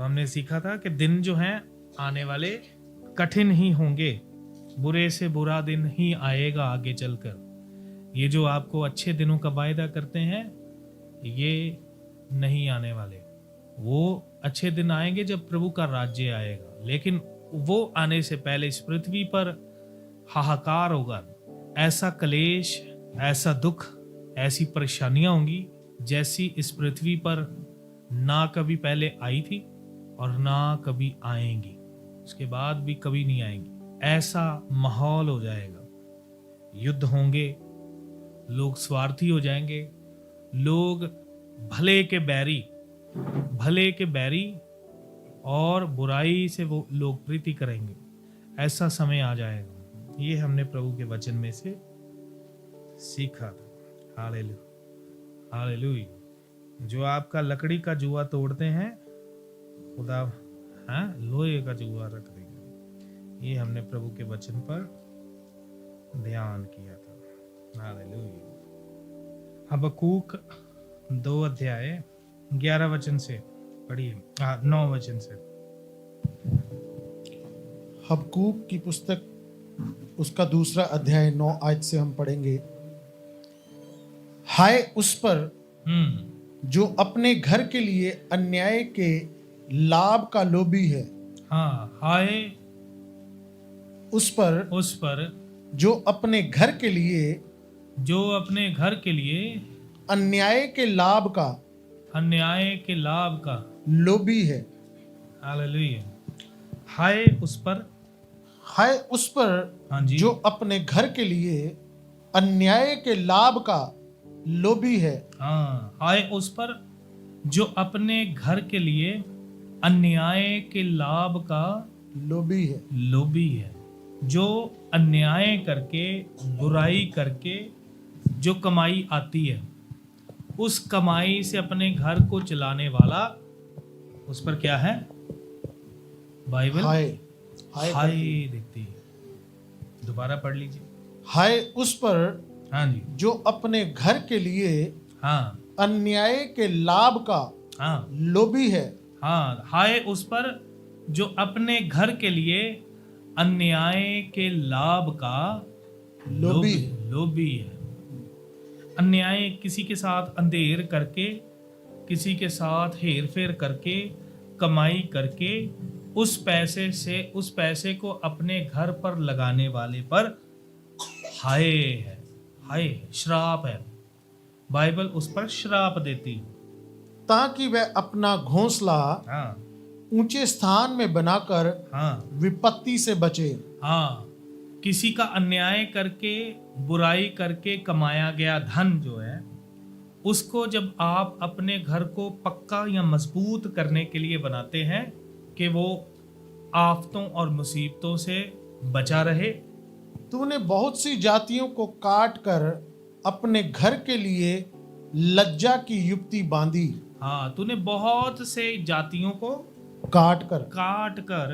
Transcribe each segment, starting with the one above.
तो हमने सीखा था कि दिन जो हैं आने वाले कठिन ही होंगे, बुरे से बुरा दिन ही आएगा आगे चलकर। ये जो आपको अच्छे दिनों का वायदा करते हैं ये नहीं आने वाले। वो अच्छे दिन आएंगे जब प्रभु का राज्य आएगा, लेकिन वो आने से पहले इस पृथ्वी पर हाहाकार होगा। ऐसा कलेश, ऐसा दुख, ऐसी परेशानियां होंगी जैसी इस पृथ्वी पर ना कभी पहले आई थी और ना कभी आएंगी, उसके बाद भी कभी नहीं आएंगी। ऐसा माहौल हो जाएगा, युद्ध होंगे, लोग स्वार्थी हो जाएंगे, लोग भले के बैरी और बुराई से वो लोग प्रीति करेंगे। ऐसा समय आ जाएगा। ये हमने प्रभु के वचन में से सीखा था। Hallelujah, hallelujah. जो आपका लकड़ी का जुआ तोड़ते हैं, खुदा लोहे का जुआ रख देगा। ये हमने प्रभु के वचन पर ध्यान किया था। हालेलुया। हबक्कूक 2 अध्याय 11 वचन से पढ़िए, 9 वचन से। हबक्कूक की पुस्तक उसका 2 अध्याय 9 आयत से हम पढ़ेंगे। हाय उस पर जो अपने घर के लिए अन्याय के लाभ का लोभी है। हाँ, हाय उस पर जो अपने घर के लिए अन्याय के लाभ का लोभी है। हालेलुया। हाय उस पर हाँ जी, जो अपने घर के लिए अन्याय के लाभ का लोभी है। हाँ, हाय उस पर जो अपने घर के लिए अन्याय के लाभ का लोभी है। जो अन्याय करके, बुराई करके जो कमाई आती है, उस कमाई से अपने घर को चलाने वाला, उस पर क्या है? बाइबल हाय देखती है। दोबारा पढ़ लीजिए। हाय उस पर हाँ जी, जो अपने घर के लिए हाँ, अन्याय के लाभ का हाँ, लोभी है। हाँ, हाय उस पर जो अपने घर के लिए अन्याय के लाभ का लोभी है। अन्याय, किसी के साथ अंधेर करके, किसी के साथ हेर फेर करके, कमाई करके उस पैसे को अपने घर पर लगाने वाले पर हाय है, हाय श्राप है। बाइबल उस पर श्राप देती है, ताकि वह अपना घोंसला हाँ, ऊंचे स्थान में बनाकर हाँ, विपत्ति से बचे। हाँ, किसी का अन्याय करके, बुराई करके कमाया गया धन जो है, उसको जब आप अपने घर को पक्का या मजबूत करने के लिए बनाते हैं कि वो आफतों और मुसीबतों से बचा रहे। तूने बहुत सी जातियों को काट कर अपने घर के लिए लज्जा की युक्ति बांधी। हाँ, तूने बहुत से जातियों को काट कर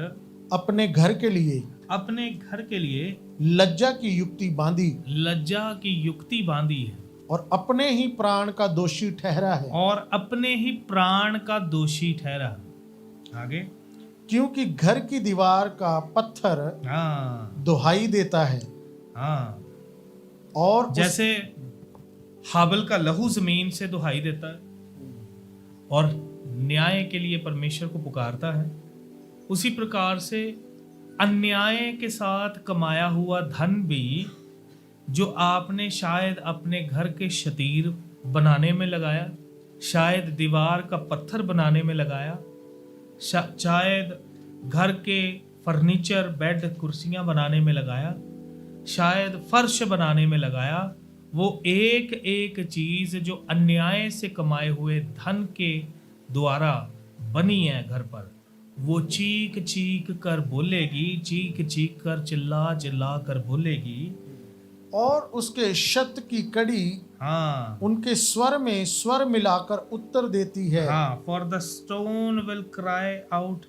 अपने घर के लिए लज्जा की युक्ति बांधी है और अपने ही प्राण का दोषी ठहरा है। आगे, क्योंकि घर की दीवार का पत्थर दुहाई देता है। हाँ, और जैसे हाबिल का लहू जमीन से दुहाई देता है और न्याय के लिए परमेश्वर को पुकारता है, उसी प्रकार से अन्याय के साथ कमाया हुआ धन भी जो आपने शायद अपने घर के शतीर बनाने में लगाया, शायद दीवार का पत्थर बनाने में लगाया, शायद घर के फर्नीचर, बेड, कुर्सियां बनाने में लगाया, शायद फर्श बनाने में लगाया, वो एक एक चीज जो अन्याय से कमाए हुए धन के द्वारा बनी है घर पर, वो चीख चीख कर बोलेगी, चीख चीख कर चिल्ला चिल्ला कर बोलेगी। और उसके शत की कड़ी उनके स्वर में स्वर मिलाकर उत्तर देती है। For the stone will cry out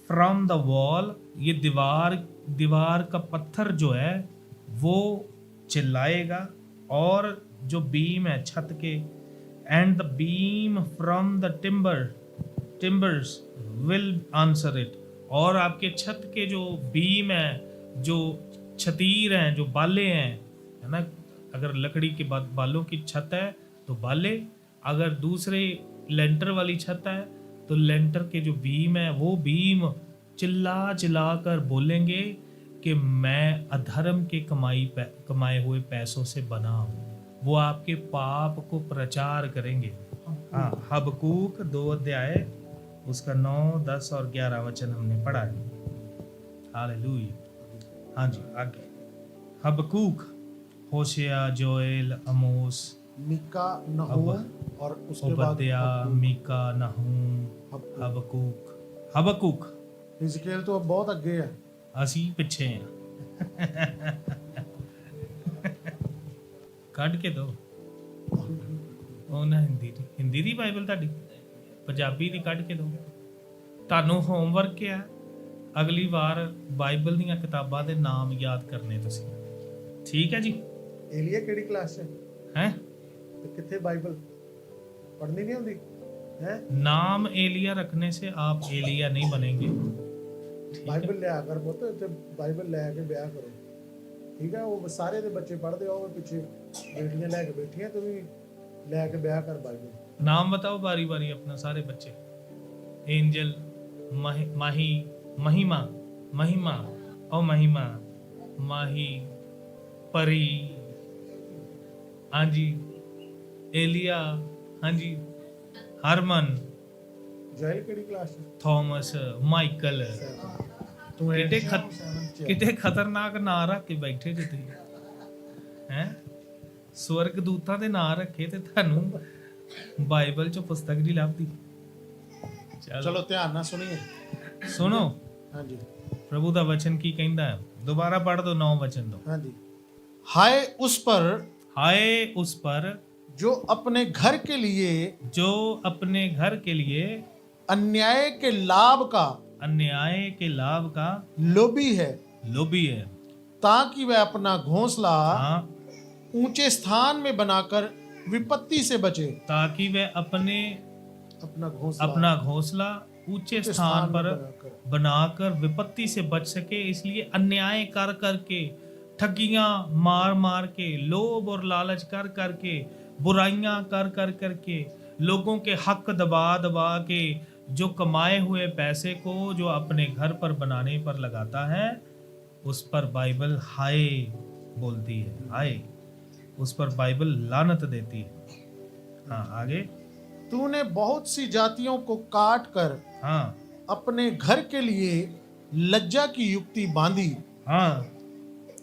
from the wall. ये दीवार का पत्थर जो है वो चिल्लाएगा, और जो बीम है छत के, and the beam from the timbers will answer it. और आपके छत के जो बीम है, जो छतीर हैं, जो बाले हैं, है ना, अगर लकड़ी के बालों की छत है तो बाले, अगर दूसरे लेंटर वाली छत है तो लेंटर के जो बीम है वो बीम चिल्ला चिल्ला कर बोलेंगे कि मैं अधर्म के कमाए हुए पैसों से बना हूँ। वो आपके पाप को प्रचार करेंगे। हाँ, हबकूक 2 अध्याय उसका 9, 10 और 11 वचन हमने पढ़ा है। हालेलुया। हाँ जी, आगे हबकूक, होशिया, जोएल, अमोस, मीका, नहूम और उसके बाद ओबद्या, मीका, नहूम, हबकूक। हिजकेल तो अब बहुत अगे है। ਅਸੀਂ ਪਿੱਛੇ ਆ। ਕੱਢ ਕੇ ਦੋ ਉਹ ਨਾ ਹਿੰਦੀ ਦੀ ਬਾਈਬਲ ਤੁਹਾਡੀ, ਪੰਜਾਬੀ ਦੀ ਕੱਢ ਕੇ ਦੋ। ਤੁਹਾਨੂੰ ਹੋਮਵਰਕ ਆ, ਅਗਲੀ ਵਾਰ ਬਾਈਬਲ ਦੀਆਂ ਕਿਤਾਬਾਂ ਦੇ ਨਾਮ ਯਾਦ ਕਰਨੇ ਤੁਸੀਂ, ਠੀਕ ਹੈ ਜੀ। ਏਲੀਆ ਕਿਹੜੀ ਕਲਾਸ ਹੈ? ਹੈ ਤੇ ਕਿੱਥੇ ਬਾਈਬਲ ਪੜ੍ਹਨੀ ਨਹੀਂ ਹੁੰਦੀ ਹੈ? नाम एलिया रखने से आप एलिया नहीं बनेंगे। ਬਾਈਬਲ ਲਿਆ ਕਰ ਪੁੱਤ, ਤੇ ਬਾਈਬਲ ਲੈ ਕੇ ਵਿਆਹ ਕਰੋ, ਠੀਕ ਹੈ। ਉਹ ਸਾਰੇ ਦੇ ਬੱਚੇ ਪੜ੍ਹਦੇ ਆ, ਉਹ ਪਿੱਛੇ ਬੇਟੀਆਂ ਲੈ ਕੇ ਬੈਠੀਆਂ, ਤੂੰ ਵੀ ਲੈ ਕੇ ਵਿਆਹ ਕਰ ਬਾਈਬਲ। नाम बताओ बारी बारी अपना सारे बच्चे। एंजल, माही, महिमा, महिमा, ओ महिमा, माही, परी, हाँ जी, एलिया, हाँ जी, हरमन, ਜਾਇਲ ਕਿਹੜੀ ਕਲਾਸ ਹੈ? Thomas, Michael. ਤੂੰ ਕਿਤੇ ਖਤਰਨਾਕ ਨਾਂ ਰੱਖ ਕੇ ਬੈਠੇ ਜੇ ਤੁਸੀਂ, ਹੈ ਸਵਰਗ ਦੂਤਾਂ ਦੇ ਨਾਂ ਰੱਖੇ ਤੇ ਤੁਹਾਨੂੰ ਬਾਈਬਲ ਚੋਂ ਪੁਸਤਕ ਨਹੀਂ ਲੱਭਦੀ। ਚਲੋ ਧਿਆਨ ਨਾਲ ਸੁਣੀਏ, ਸੁਣੋ। ਹਾਂਜੀ, प्रभु का वचन की कहता है, दोबारा पढ़ दो 9 वचन दो। ਹਾਂਜੀ। हाय उस पर, हाय उस पर जो अपने घर के लिए, जो अपने घर के लिए अन्याय के लाभ का, अन्याय के लाभ का लोभी है, लोभी है, ताकि वह अपना घोंसला हाँ, ऊंचे स्थान में बनाकर विपत्ति से बचे। ताकि वह अपना घोंसला ऊंचे स्थान पर बनाकर विपत्ति से बच सके। इसलिए अन्याय कर करके, ठगियां मार मार के, लोभ और लालच कर करके, बुराइयां कर करके, लोगों के हक दबा दबा के, जो कमाए हुए पैसे को जो अपने घर पर बनाने पर लगाता है, उस पर बाइबल हाय बोलती है। हाय, उस पर बाइबल लानत देती है। हाँ, आगे। तूने बहुत सी जातियों को काट कर, हाँ, अपने घर के लिए लज्जा की युक्ति बांधी। हाँ,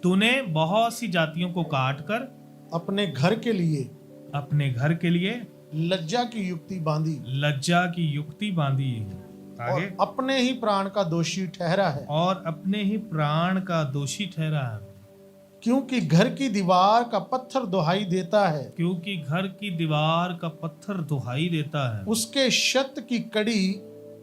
तूने बहुत सी जातियों को काट कर अपने घर के लिए, अपने घर के लिए लज्जा की युक्ति बांधी, लज्जा की युक्ति बांधी। आगे। और अपने ही प्राण का दोषी ठहरा है, और अपने ही प्राण का दोषी ठहरा है। क्योंकि घर की दीवार का पत्थर दुहाई देता है, क्योंकि घर की दीवार का पत्थर दुहाई देता है, उसके छत की कड़ी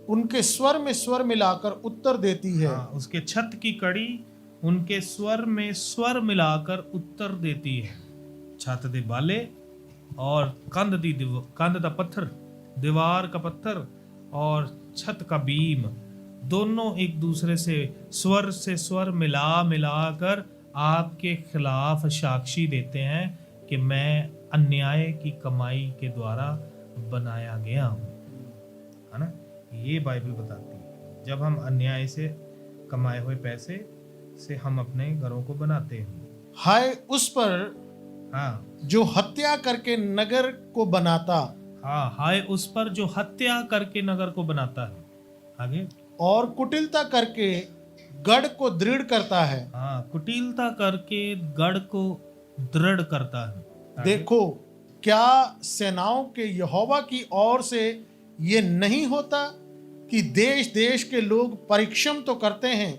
उनके स्वर में स्वर मिलाकर उत्तर देती है। हाँ, उसके छत की कड़ी उनके स्वर में स्वर मिलाकर उत्तर देती है। छत दे बाले और कंध दा पत्थर, दीवार का पत्थर और छत का बीम, दोनों एक दूसरे से स्वर मिला कर आपके खिलाफ साक्षी देते हैं कि मैं अन्याय की कमाई के द्वारा बनाया गया हूँ, है ना। ये बाइबल बताती है, जब हम अन्याय से कमाए हुए पैसे से हम अपने घरों को बनाते हैं। हाय उस पर, हाँ, जो हत्या करके नगर को बनाता। हाँ, हाय उस पर जो हत्या करके नगर को बनाता है। आगे। और कुटिलता करके गढ़ को दृढ़ करता है। हाँ, कुटिलता करके गढ़ को दृढ़ करता है। आगे। देखो, क्या सेनाओं के यहोवा की ओर से ये नहीं होता कि देश देश के लोग परिश्रम तो करते हैं,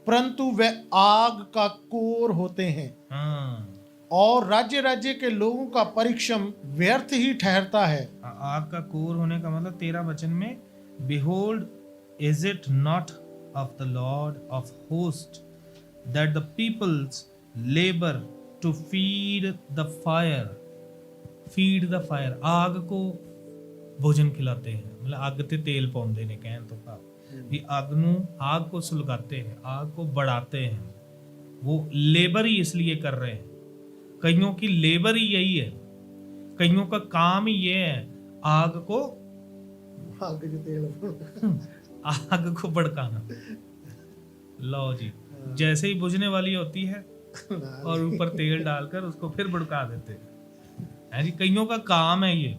परंतु वे आग का कोर होते हैं। हाँ, और राज्य राज्य के लोगों का परिश्रम व्यर्थ ही ठहरता है। आग का कोर होने का मतलब 13 वचन में, behold, is it not of the Lord of hosts that the peoples labor to feed the fire, आग को भोजन खिलाते हैं, मतलब आग ते तेल पाਉਂਦੇ ਨੇ ਕਹਿਣ ਤੋਂ ਭਾਵ भी आग को सुलगाते हैं, आग को बढ़ाते हैं। वो लेबर ही इसलिए कर रहे हैं, कईयों की लेबर ही यही है, कईयों का काम ही ये है आग को भड़काना। लो जी, जैसे ही बुझने वाली होती है और ऊपर तेल डालकर उसको फिर भड़का देते हैं जी। कईयों का काम है ये,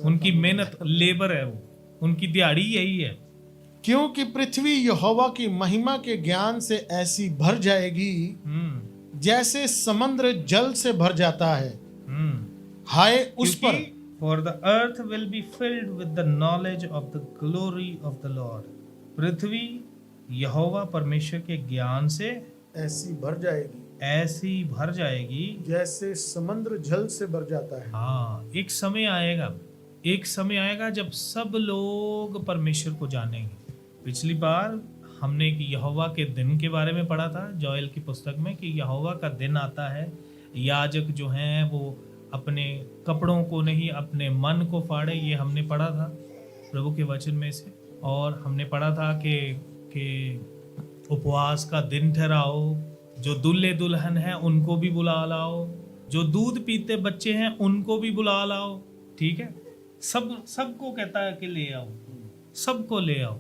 उनकी मेहनत, लेबर है वो, उनकी दिहाड़ी यही है। क्योंकि पृथ्वी यहोवा की महिमा के ज्ञान से ऐसी भर जाएगी जैसे समुद्र जल से भर जाता है। हाय उस पर, for the earth will be filled with the knowledge of the glory of the Lord। पृथ्वी यहोवा परमेश्वर के ज्ञान से ऐसी भर जाएगी, ऐसी भर जाएगी जैसे समुद्र जल से भर जाता है। हाँ, एक समय आएगा, एक समय आएगा जब सब लोग परमेश्वर को जानेंगे। पिछली बार हमने कि यहोवा के दिन के बारे में पढ़ा था जोएल की पुस्तक में, कि यहोवा का दिन आता है, याजक जो हैं वो अपने कपड़ों को नहीं अपने मन को फाड़े, ये हमने पढ़ा था प्रभु के वचन में से। और हमने पढ़ा था कि उपवास का दिन ठहराओ, जो दुल्हे दुल्हन हैं उनको भी बुला लाओ, जो दूध पीते बच्चे हैं उनको भी बुला लाओ। ठीक है, सबको कहता है कि ले आओ, सबको ले आओ,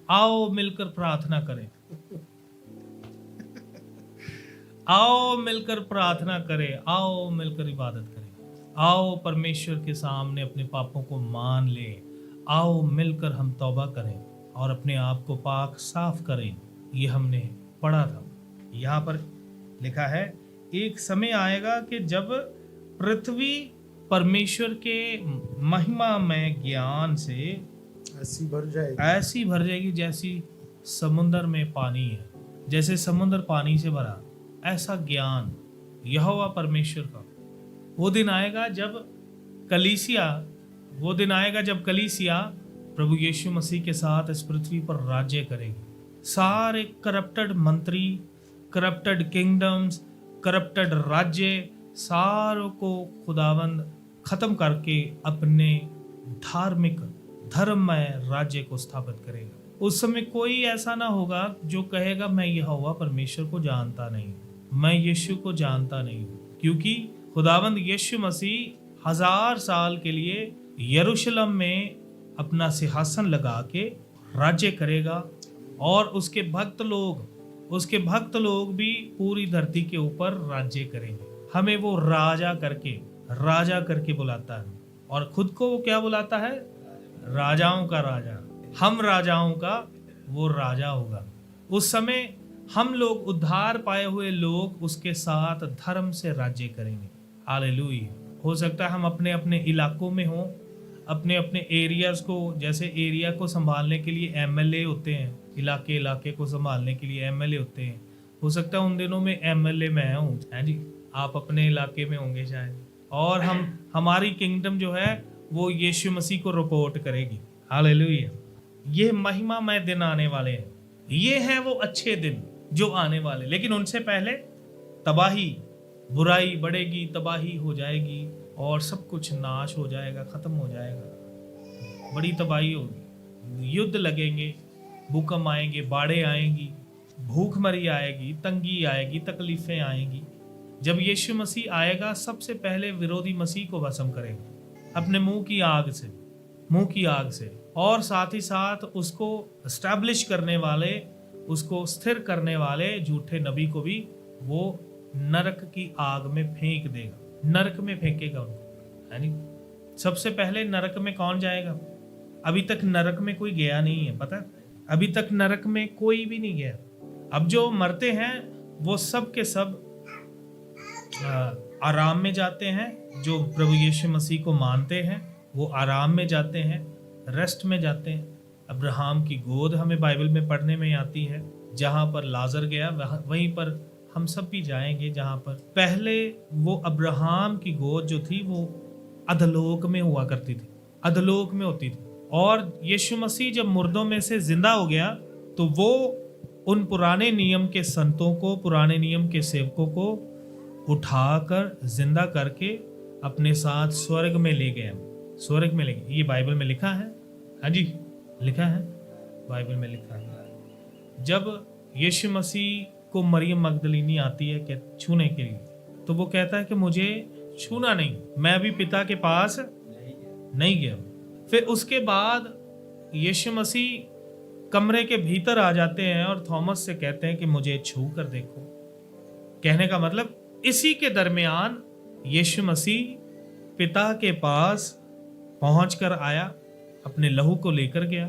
आओ मिलकर प्रार्थना करें, आओ मिलकर प्रार्थना करें, आओ मिलकर इबादत करें, आओ परमेश्वर के सामने अपने पापों को मान ले, आओ मिलकर हम तौबा करें और अपने आप को पाक साफ करें। ये हमने पढ़ा था। यहाँ पर लिखा है एक समय आएगा कि जब पृथ्वी परमेश्वर के महिमामय ज्ञान से ऐसी भर जाएगी, ऐसी भर जाएगी जैसी समुद्र में पानी है, जैसे समुद्र पानी से भरा, ऐसा ज्ञान यहोवा परमेश्वर का। वो दिन आएगा जब कलीसिया, वो दिन आएगा जब कलीसिया प्रभु यीशु मसीह के साथ इस पृथ्वी पर राज्य करेगी। सारे करप्टेड मंत्री, करप्टेड किंगडम्स, करप्टेड राज्य, सारों को खुदावंद खत्म करके अपने धार्मिक धर्ममय राज्य को स्थापित करेगा। उस समय कोई ऐसा ना होगा जो कहेगा मैं यहोवा परमेश्वर को जानता नहीं, मैं यीशु को जानता नहीं, क्योंकि खुदावंद यीशु मसीह 1000 साल के लिए यरूशलेम में अपना सिंहासन लगा के राज्य करेगा और उसके भक्त लोग भी पूरी धरती के ऊपर राज्य करेंगे। हमें वो राजा करके बुलाता है और खुद को वो क्या बुलाता है? राजाओं का राजा। हम राजाओं का वो राजा होगा। उस समय हम लोग, उद्धार पाए हुए लोग, उसके साथ धर्म से राज्य करेंगे। हालेलुया। हो सकता है हम अपने अपने इलाकों में हों, अपने अपने एरियाज को, जैसे एरिया को संभालने के लिए एमएलए होते हैं, इलाके को संभालने के लिए एमएलए होते हैं। हो सकता है उन दिनों में एमएलए मैं हूँ, है जी, आप अपने इलाके में होंगे शायद, और हमारी किंगडम जो है वो यीशु मसीह को रिपोर्ट करेगी। हालेलुया। ये महिमामय दिन आने वाले हैं, ये हैं वो अच्छे दिन जो आने वाले, लेकिन उनसे पहले तबाही, बुराई बढ़ेगी, तबाही हो जाएगी और सब कुछ नाश हो जाएगा, खत्म हो जाएगा, बड़ी तबाही होगी, युद्ध लगेंगे, भूकंप आएंगे, बाढ़ें आएंगी, भूखमरी आएगी, तंगी आएगी, तकलीफें आएंगी। जब यीशु मसीह आएगा सबसे पहले विरोधी मसीह को भस्म करेगा अपने मुंह की आग से, और साथ ही साथ उसको एस्टैब्लिश करने वाले, उसको स्थिर करने वाले झूठे नबी को भी वो नरक की आग में फेंक देगा, नरक में फेंकेगा उनको। यानी सबसे पहले नरक में कौन जाएगा? अभी तक नरक में कोई गया नहीं है, पता है? अभी तक नरक में कोई भी नहीं गया। अब जो मरते हैं वो सब के सब आराम में जाते हैं। जो प्रभु यीशु मसीह को मानते हैं वो आराम में जाते हैं, रेस्ट में जाते हैं। अब्राहम की गोद हमें बाइबल में पढ़ने में आती है, जहाँ पर लाजर गया वहीं पर हम सब भी जाएंगे। जहाँ पर पहले वो अब्राहम की गोद जो थी वो अधलोक में हुआ करती थी, अधलोक में होती थी, और यीशु मसीह जब मुर्दों में से जिंदा हो गया तो वो उन पुराने नियम के संतों को, पुराने नियम के सेवकों को उठाकर जिंदा करके अपने साथ स्वर्ग में ले गया। स्वर्ग में लेंगे। ये बाइबल में लिखा है, हाँ जी लिखा है, बाइबल में लिखा है। जब यीशु मसीह को मरियम मगदलीनी आती है कि छूने के लिए, तो वो कहता है कि मुझे छूना नहीं, मैं अभी पिता के पास नहीं गया। फिर उसके बाद यीशु मसीह कमरे के भीतर आ जाते हैं और थॉमस से कहते हैं कि मुझे छू कर देखो। कहने का मतलब इसी के दरमियान यीशु मसीह पिता के पास पहुंचकर आया, अपने लहू को लेकर गया,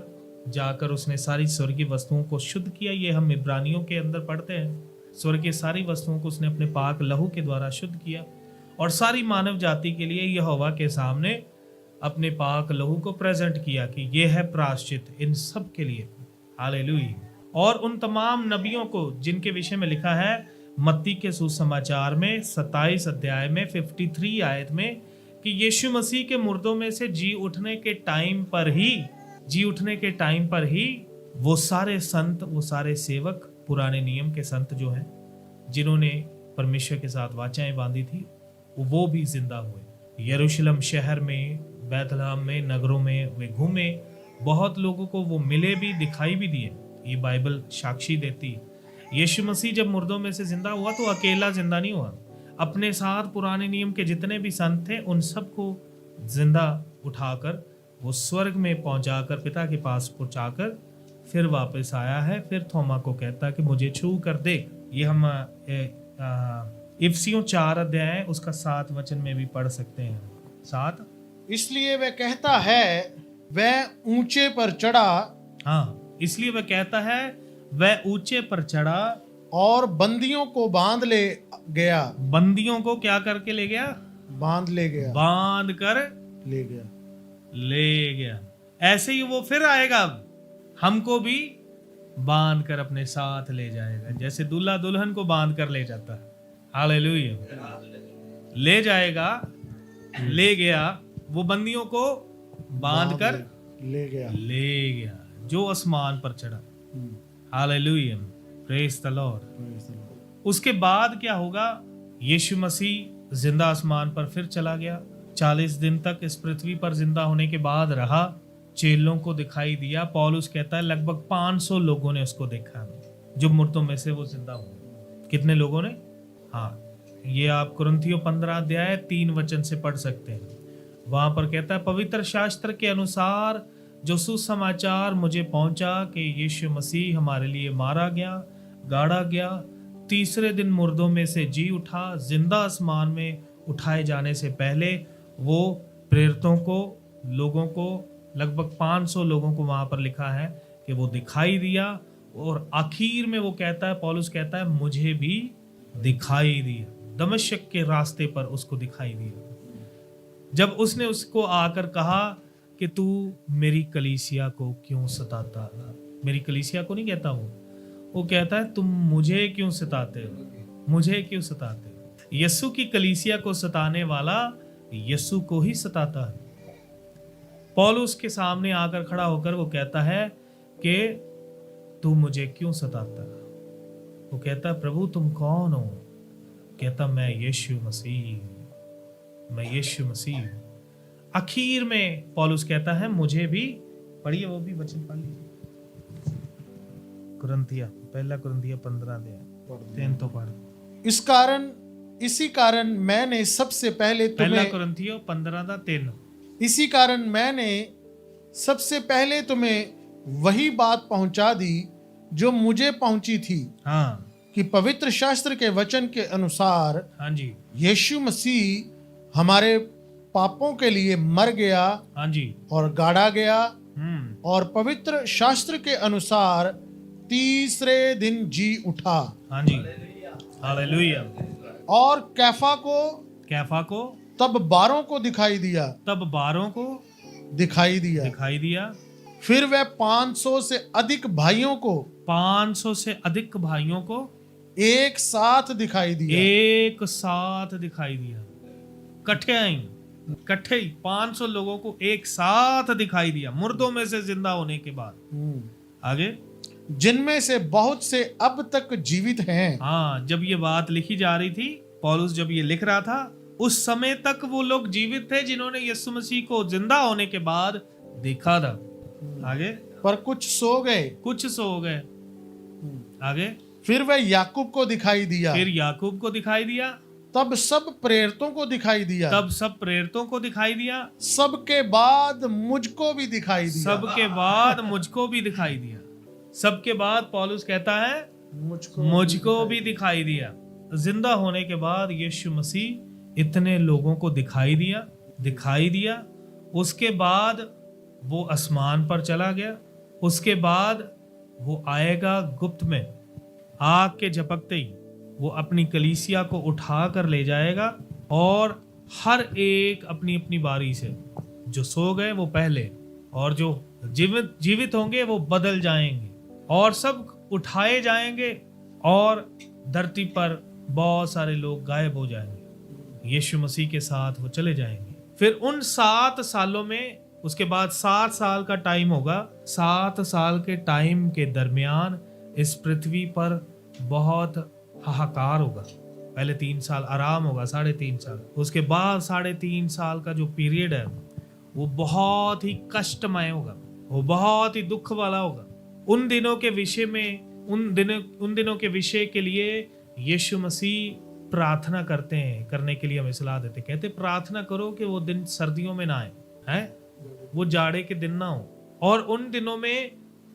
जाकर उसने सारी स्वर्गीय वस्तुओं को शुद्ध किया। ये हम इब्रानियों के अंदर पढ़ते हैं, स्वर्ग की सारी वस्तुओं को उसने अपने पाक लहू के द्वारा शुद्ध किया और सारी मानव जाति के लिए यहोवा के सामने अपने पाक लहू को प्रेजेंट किया कि ये है प्रायश्चित इन सब के लिए। हालेलुया। और उन तमाम नबियों को जिनके विषय में लिखा है मत्ती के सुसमाचार में 27 अध्याय में 53 आयत में कि यीशु मसीह के मुर्दों में से जी उठने के टाइम पर ही वो सारे संत, वो सारे सेवक, पुराने नियम के संत जो हैं जिन्होंने परमेश्वर के साथ वाचाएं बांधी थी, वो भी जिंदा हुए। यरूशलेम शहर में, बैतलहम में, नगरों में वे घूमे, बहुत लोगों को वो मिले भी, दिखाई भी दिए। ये बाइबल साक्षी देती है। यीशु मसीह जब मुर्दों में से जिंदा हुआ तो अकेला जिंदा नहीं हुआ, अपने साथ पुराने नियम के जितने भी संत थे उन सबको जिंदा उठाकर वो स्वर्ग में पहुंचाकर, पिता के पास पहुंचाकर फिर वापस आया है। फिर थोमा को कहता कि मुझे छू कर देख। ये हम इफिसियों 4 अध्याय उसका 7 वचन में भी पढ़ सकते हैं। 7, इसलिए वह कहता है वह ऊंचे पर चढ़ा, हाँ इसलिए वह कहता है वह ऊंचे पर चढ़ा और बंदियों को बांध ले गया। बंदियों को क्या करके ले गया? बांध ले गया, बांध कर ले गया। ऐसे ही वो फिर आएगा, हमको भी बांध कर अपने साथ ले जाएगा, जैसे दूल्हा दुल्हन को बांध कर ले जाता है। हालेलुया। ले जाएगा, ले गया, वो बंदियों को बांध कर ले गया जो आसमान पर चढ़ा। Hallelujah, praise the Lord. उसके बाद क्या होगा? यीशु मसीह जिंदा आसमान पर फिर चला गया, 40 दिन तक इस पृथ्वी पर जिंदा होने के बाद रहा, चेलों को दिखाई दिया। पौलुस कहता है लगभग 500 लोगों ने उसको देखा, जो मुर्दों में से वो जिंदा हुआ। कितने लोगों ने? हाँ, ये आप कुरिन्थियों 15 अध्याय 3 वचन से पढ़ सकते हैं। वहां पर कहता है पवित्र शास्त्र के अनुसार जो सुसमाचार मुझे पहुंचा कि यीशु मसीह हमारे लिए मारा गया, गाड़ा गया, तीसरे दिन मुर्दों में से जी उठा, जिंदा आसमान में उठाए जाने से पहले वो प्रेरितों को, लोगों को, लगभग 500 लोगों को वहां पर लिखा है कि वो दिखाई दिया। और आखिर में वो कहता है, पौलुस कहता है मुझे भी दिखाई दिया, दमिश्क के रास्ते पर उसको दिखाई दिया। जब उसने उसको आकर कहा कि तू मेरी कलीसिया को क्यों सताता है, मेरी कलीसिया को नहीं कहता वो कहता है तुम मुझे क्यों सताते हो, मुझे क्यों सताते हो। यीशु की कलीसिया को सताने वाला यीशु को ही सताता है। पौलुस के सामने आकर खड़ा होकर वो कहता है कि तू मुझे क्यों सताता है। वो कहता है प्रभु तुम कौन हो? कहता मैं यीशु मसीह, मैं यीशु मसीह। आखिर में पौलुस कहता है मुझे भी, पढ़िए वो भी वचन पढ़ लीजिए, कुरिन्थिया, पहला कुरिन्थिया 15 अध्याय 3 तो पढ़। इसी कारण मैंने सबसे पहले पहला कुरिन्थियों 15:3। इसी कारण मैंने सबसे पहले तुम्हें वही बात पहुंचा दी जो मुझे पहुंची थी, हाँ, कि पवित्र शास्त्र के वचन के अनुसार, हाँ जी, यीशु मसीह हमारे पापों के लिए मर गया, हाँ जी, और गाड़ा गया, और पवित्र शास्त्र के अनुसार तीसरे दिन जी उठा। हाँ जी, हालेलुया। और कैफा को तब 12 को दिखाई दिया। फिर वह 500 से अधिक भाइयों को एक साथ दिखाई दिया। इकट्ठे 500 लोगों को एक साथ दिखाई दिया मुर्दों में से जिंदा होने के बाद। आगे, जिनमें से बहुत से अब तक जीवित हैं। हाँ, जब ये बात लिखी जा रही थी, पौलुस जब ये लिख रहा था उस समय तक वो लोग जीवित थे जिन्होंने यीशु मसीह को जिंदा होने के बाद देखा था। आगे, पर कुछ सो गए। कुछ सो गए। आगे, फिर वह याकूब को दिखाई दिया। फिर याकूब को दिखाई दिया। तब सब प्रेरितों को दिखाई दिया। तब सब प्रेरितों को दिखाई दिया। सबके बाद मुझको भी दिखाई दिया। सबके बाद मुझको भी दिखाई दिया। सबके बाद पौलुस कहता है मुझको भी दिखाई दिया। जिंदा होने के बाद यीशु मसीह इतने लोगों को दिखाई दिया। उसके बाद वो आसमान पर चला गया। उसके बाद वो आएगा गुप्त में, आग के झपकते ही वो अपनी कलीसिया को उठा कर ले जाएगा और हर एक अपनी अपनी बारी से, जो सो गए वो पहले और जो जीवित होंगे वो बदल जाएंगे और सब उठाए जाएंगे और धरती पर बहुत सारे लोग गायब हो जाएंगे। यीशु मसीह के साथ वो चले जाएंगे। फिर उन 7 सालों में, उसके बाद 7 साल का टाइम होगा। 7 साल के टाइम के दरमियान इस पृथ्वी पर बहुत हाहाकार होगा। पहले 3 साल आराम होगा, 3.5 साल। उसके बाद 3.5 साल का जो पीरियड है वो बहुत ही कष्टमय होगा, वो बहुत ही दुख वाला होगा। उन दिनों के विषय में, उन दिनों के विषय के लिए यीशु मसीह प्रार्थना करने के लिए हमें सलाह देते, कहते प्रार्थना करो कि वो दिन सर्दियों में ना आए, हैं वो जाड़े के दिन ना हो। और उन दिनों में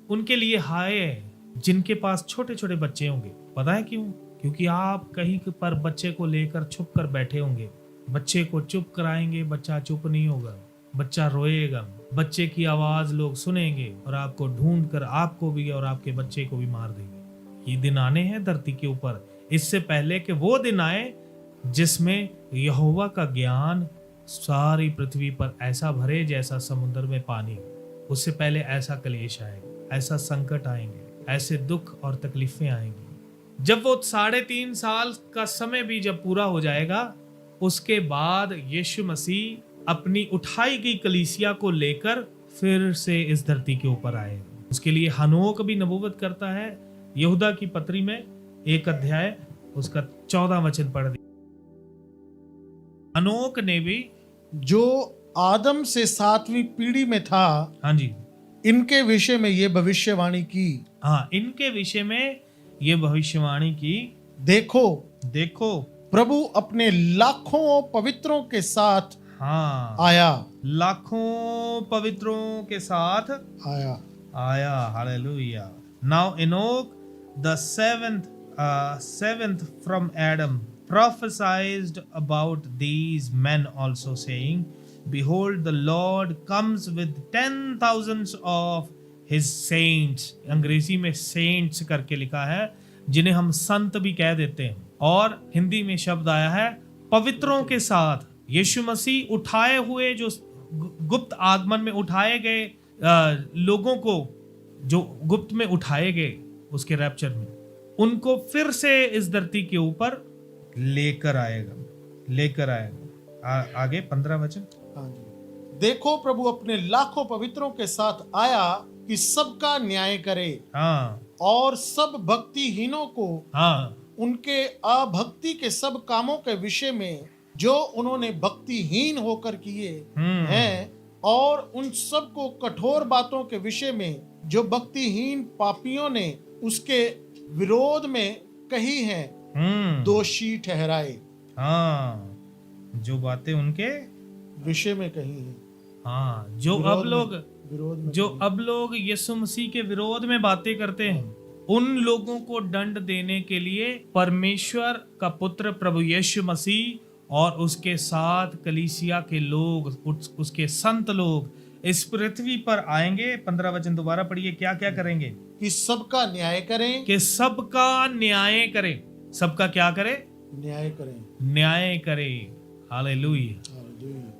उनके लिए हाय है जिनके पास छोटे छोटे बच्चे होंगे। पता है क्यों? क्योंकि आप कहीं पर बच्चे को लेकर छुप कर बैठे होंगे, बच्चे को चुप कराएंगे, बच्चा चुप नहीं होगा, बच्चा रोएगा, बच्चे की आवाज लोग सुनेंगे और आपको ढूंढ कर आपको भी और आपके बच्चे को भी मार देंगे। ये दिन आने हैं धरती के ऊपर, इससे पहले कि वो दिन आए जिसमें यहोवा का ज्ञान सारी पृथ्वी पर ऐसा भरे जैसा समुद्र में पानी। उससे पहले ऐसा क्लेश आएगा, ऐसा संकट आएंगे, ऐसे दुख और तकलीफें आएंगी। जब वो 3.5 साल का समय भी जब पूरा हो जाएगा, उसके बाद यीशु मसीह अपनी उठाई गई कलीसिया को लेकर फिर से इस धरती के ऊपर आएगा। उसके लिए हनोक भी नबूवत करता है। यहूदा की पत्री में 1 अध्याय उसका 14 वचन पढ़ दिया। हनोक ने भी, जो आदम से 7वीं पीढ़ी में था, हाँ जी, इनके विषय में ये भविष्यवाणी की। हाँ, इनके विषय में ये भविष्यवाणी की, देखो प्रभु अपने लाखों पवित्रों के साथ आया। लाखों पवित्रों के साथ आया। Hallelujah. Now Enoch the seventh from Adam prophesied about these men also, saying, Behold, the Lord comes with 10,000s of his saints। अंग्रेजी में saints करके लिखा है, जिन्हें हम संत भी कह देते हैं, और हिंदी में शब्द आया है पवित्रों के साथ। यीशु मसीह उठाए हुए, जो गुप्त आगमन में उठाए गए लोगों को, जो गुप्त में उठाए गए उसके रैप्चर में, उनको फिर से इस धरती के ऊपर लेकर आएगा। आगे 15 वचन। देखो प्रभु अपने लाखों पवित्रों के साथ आया कि सबका न्याय करे। और सब भक्तिहीनों को उनके अभक्ति के सब कामों के विषय में जो उन्होंने भक्तिहीन होकर किए हैं, और उन सब को कठोर बातों के विषय में जो भक्तिहीन पापियों ने उसके विरोध में कही हैं, दोषी ठहराए। जो बातें उनके विषय में कही हैं, जो अब लोग यीशु मसीह के विरोध में बातें करते हैं, उन लोगों को दंड देने के लिए परमेश्वर का पुत्र प्रभु यीशु मसीह और उसके साथ कलीसिया के लोग, उसके संत लोग इस पृथ्वी पर आएंगे। 15 वचन दोबारा पढ़िए, क्या क्या करेंगे? कि सबका न्याय करें। कि सबका न्याय करें। सबका क्या करे? न्याय करें। हालेलुया।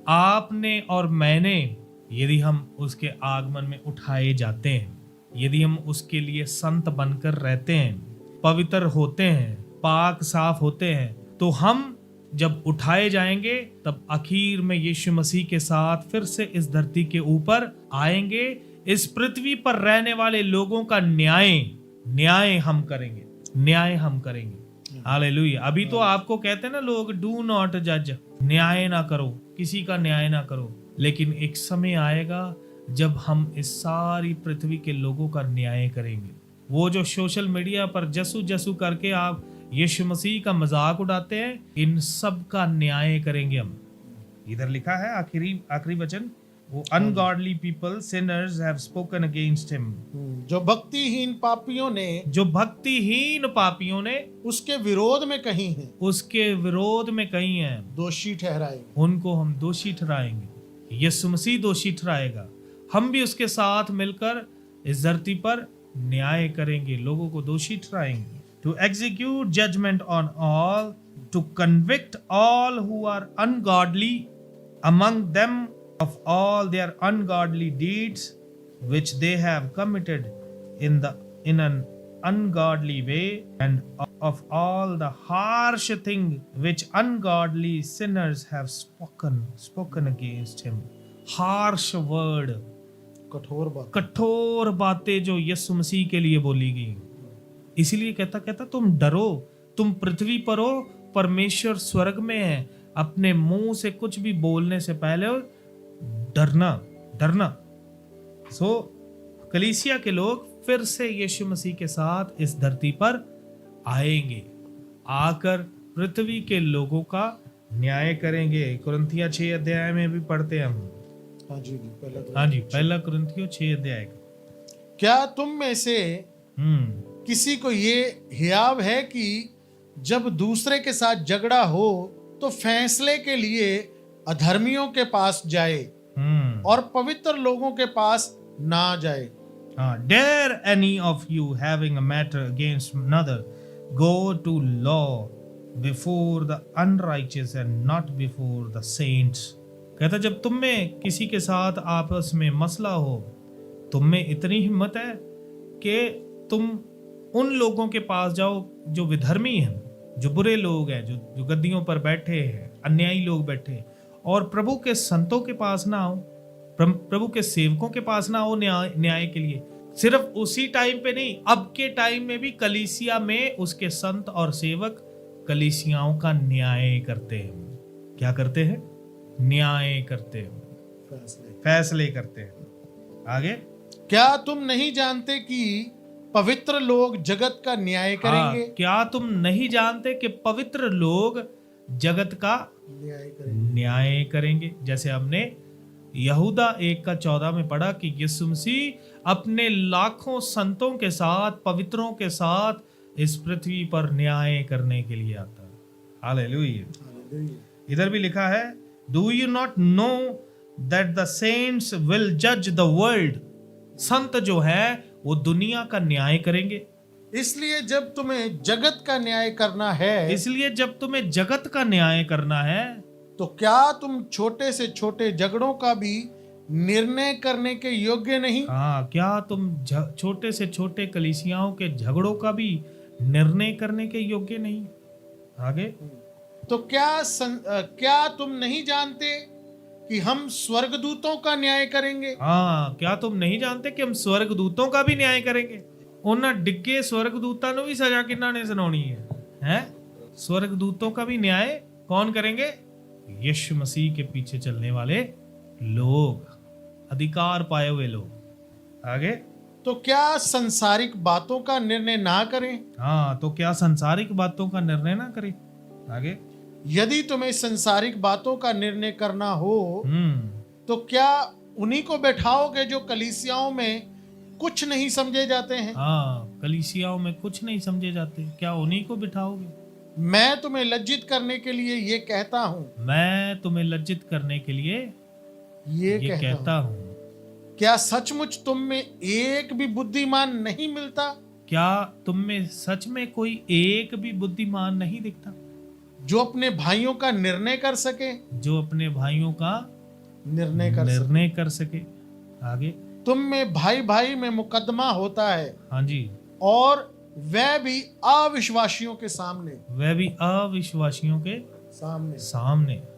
आपने और मैंने, यदि हम उसके आगमन में उठाए जाते हैं, यदि हम उसके लिए संत बनकर रहते हैं, पवित्र होते हैं, पाक साफ होते हैं, तो हम जब उठाए जाएंगे तब आखिर में यीशु मसीह के साथ फिर से इस धरती के ऊपर आएंगे। इस पृथ्वी पर रहने वाले लोगों का न्याय हम करेंगे। हालेलुया। अभी तो आपको कहते हैं ना लोग, डू नॉट जज, न्याय ना करो, किसी का न्याय ना करो। लेकिन एक समय आएगा जब हम इस सारी पृथ्वी के लोगों का न्याय करेंगे। वो जो सोशल मीडिया पर जसू जसू करके आप यीशु मसीह का मजाक उड़ाते हैं, इन सब का न्याय करेंगे हम। इधर लिखा है आखिरी वचन, वो ungodly people Sinners have spoken against him. जो भक्तिहीन पापियों ने, जो भक्तिहीन पापियों ने उसके विरोध में कही हैं, उसके विरोध में कही हैं, दोषी ठहराएंगे। उनको हम दोषी ठहराएंगे। यीशु मसीह दोषी ठहराएगा। हम भी उसके साथ मिलकर इस धरती पर न्याय करेंगे, लोगों को दोषी ठहराएंगे। To execute judgment on all, to convict all who are ungodly among them of all their ungodly deeds which they have committed in an ungodly way, and of all the harsh thing which ungodly sinners have spoken against him. Harsh word, कठोर बातें जो यीशु मसीह के लिए बोली गई। इसीलिए कहता तुम डरो, तुम पृथ्वी पर हो, परमेश्वर स्वर्ग में है। अपने मुंह से कुछ भी बोलने से पहले डरना। सो कलीसिया के लोग फिर से यीशु मसीह के साथ इस धरती पर आएंगे, आकर पृथ्वी के लोगों का न्याय करेंगे। कुरिन्थियों 6 अध्याय में भी पढ़ते हैं हम। हाँ जी, पहला कुरिन्थियों 6 अध्याय। क्या तुम में से किसी को ये हियाव है कि जब दूसरे के साथ झगड़ा हो तो फैसले के लिए अधर्मियों के पास जाए और पवित्र लोगों के पास ना जाए? Dare any of you having a matter against another go to law before the unrighteous and not before the saints? कहता जब तुम में किसी के साथ आपस में मसला हो, तुम में इतनी हिम्मत है कि तुम उन लोगों के पास जाओ जो विधर्मी हैं, जो बुरे लोग हैं, जो गद्दियों पर बैठे हैं, अन्यायी लोग बैठे, और प्रभु के संतों के पास ना आओ, प्रभु के सेवकों के पास ना आओ न्याय के लिए। सिर्फ उसी टाइम पे नहीं, अब के टाइम में भी कलीसिया में उसके संत और सेवक कलीसियाओं का न्याय करते हैं। क्या करते हैं? न्याय करते हैं, फैसले करते हैं। आगे, क्या तुम नहीं जानते कि पवित्र लोग जगत का न्याय करेंगे? क्या तुम नहीं जानते कि पवित्र लोग जगत का न्याय करेंगे? जैसे हमने यहूदा 1:14 में पढ़ा कि यीशु मसीह अपने लाखों संतों के साथ, पवित्रों के साथ इस पृथ्वी पर न्याय करने के लिए आता है। हालेलुया। इधर भी लिखा है, do you not know that the saints will जज द वर्ल्ड? संत जो है वो दुनिया का न्याय करेंगे। इसलिए जब तुम्हें जगत का न्याय करना है, तो क्या तुम छोटे से छोटे झगड़ों का भी निर्णय करने के योग्य नहीं? क्या तुम छोटे से छोटे कलीसियाओं के झगड़ों का भी निर्णय करने के योग्य नहीं? आगे, तो क्या तुम नहीं जानते कि हम स्वर्गदूतों का न्याय करेंगे? क्या तुम नहीं जानते कि हम स्वर्गदूतों का भी न्याय करेंगे? उन्हें डिग्गे स्वर्गदूतां नूं भी सजा किन्ना ने सुनानी है? स्वर्गदूतों का भी न्याय कौन करेंगे? यीशु मसीह के पीछे चलने वाले लोग, अधिकार पाए हुए लोग। आगे, तो क्या संसारिक बातों का निर्णय ना करें? तो क्या संसारिक बातों का निर्णय ना करें? आगे, यदि तुम्हें संसारिक बातों का निर्णय करना हो तो क्या उन्हीं को बैठाओगे जो कलीसियाओं में कुछ नहीं समझे जाते हैं? कलीसियाओं में कुछ नहीं समझे जाते, क्या उन्हीं को बिठाओगे? मैं तुम्हें लज्जित करने के लिए ये कहता हूँ, ये कहता हूँ। क्या सचमुच तुम में एक भी बुद्धिमान नहीं मिलता? क्या तुम में सच में कोई एक भी बुद्धिमान नहीं दिखता जो अपने भाइयों का निर्णय कर सके? निर्णय कर सके। आगे, तुम में भाई भाई में मुकदमा होता है। हाँ जी, और वह भी अविश्वासियों के सामने।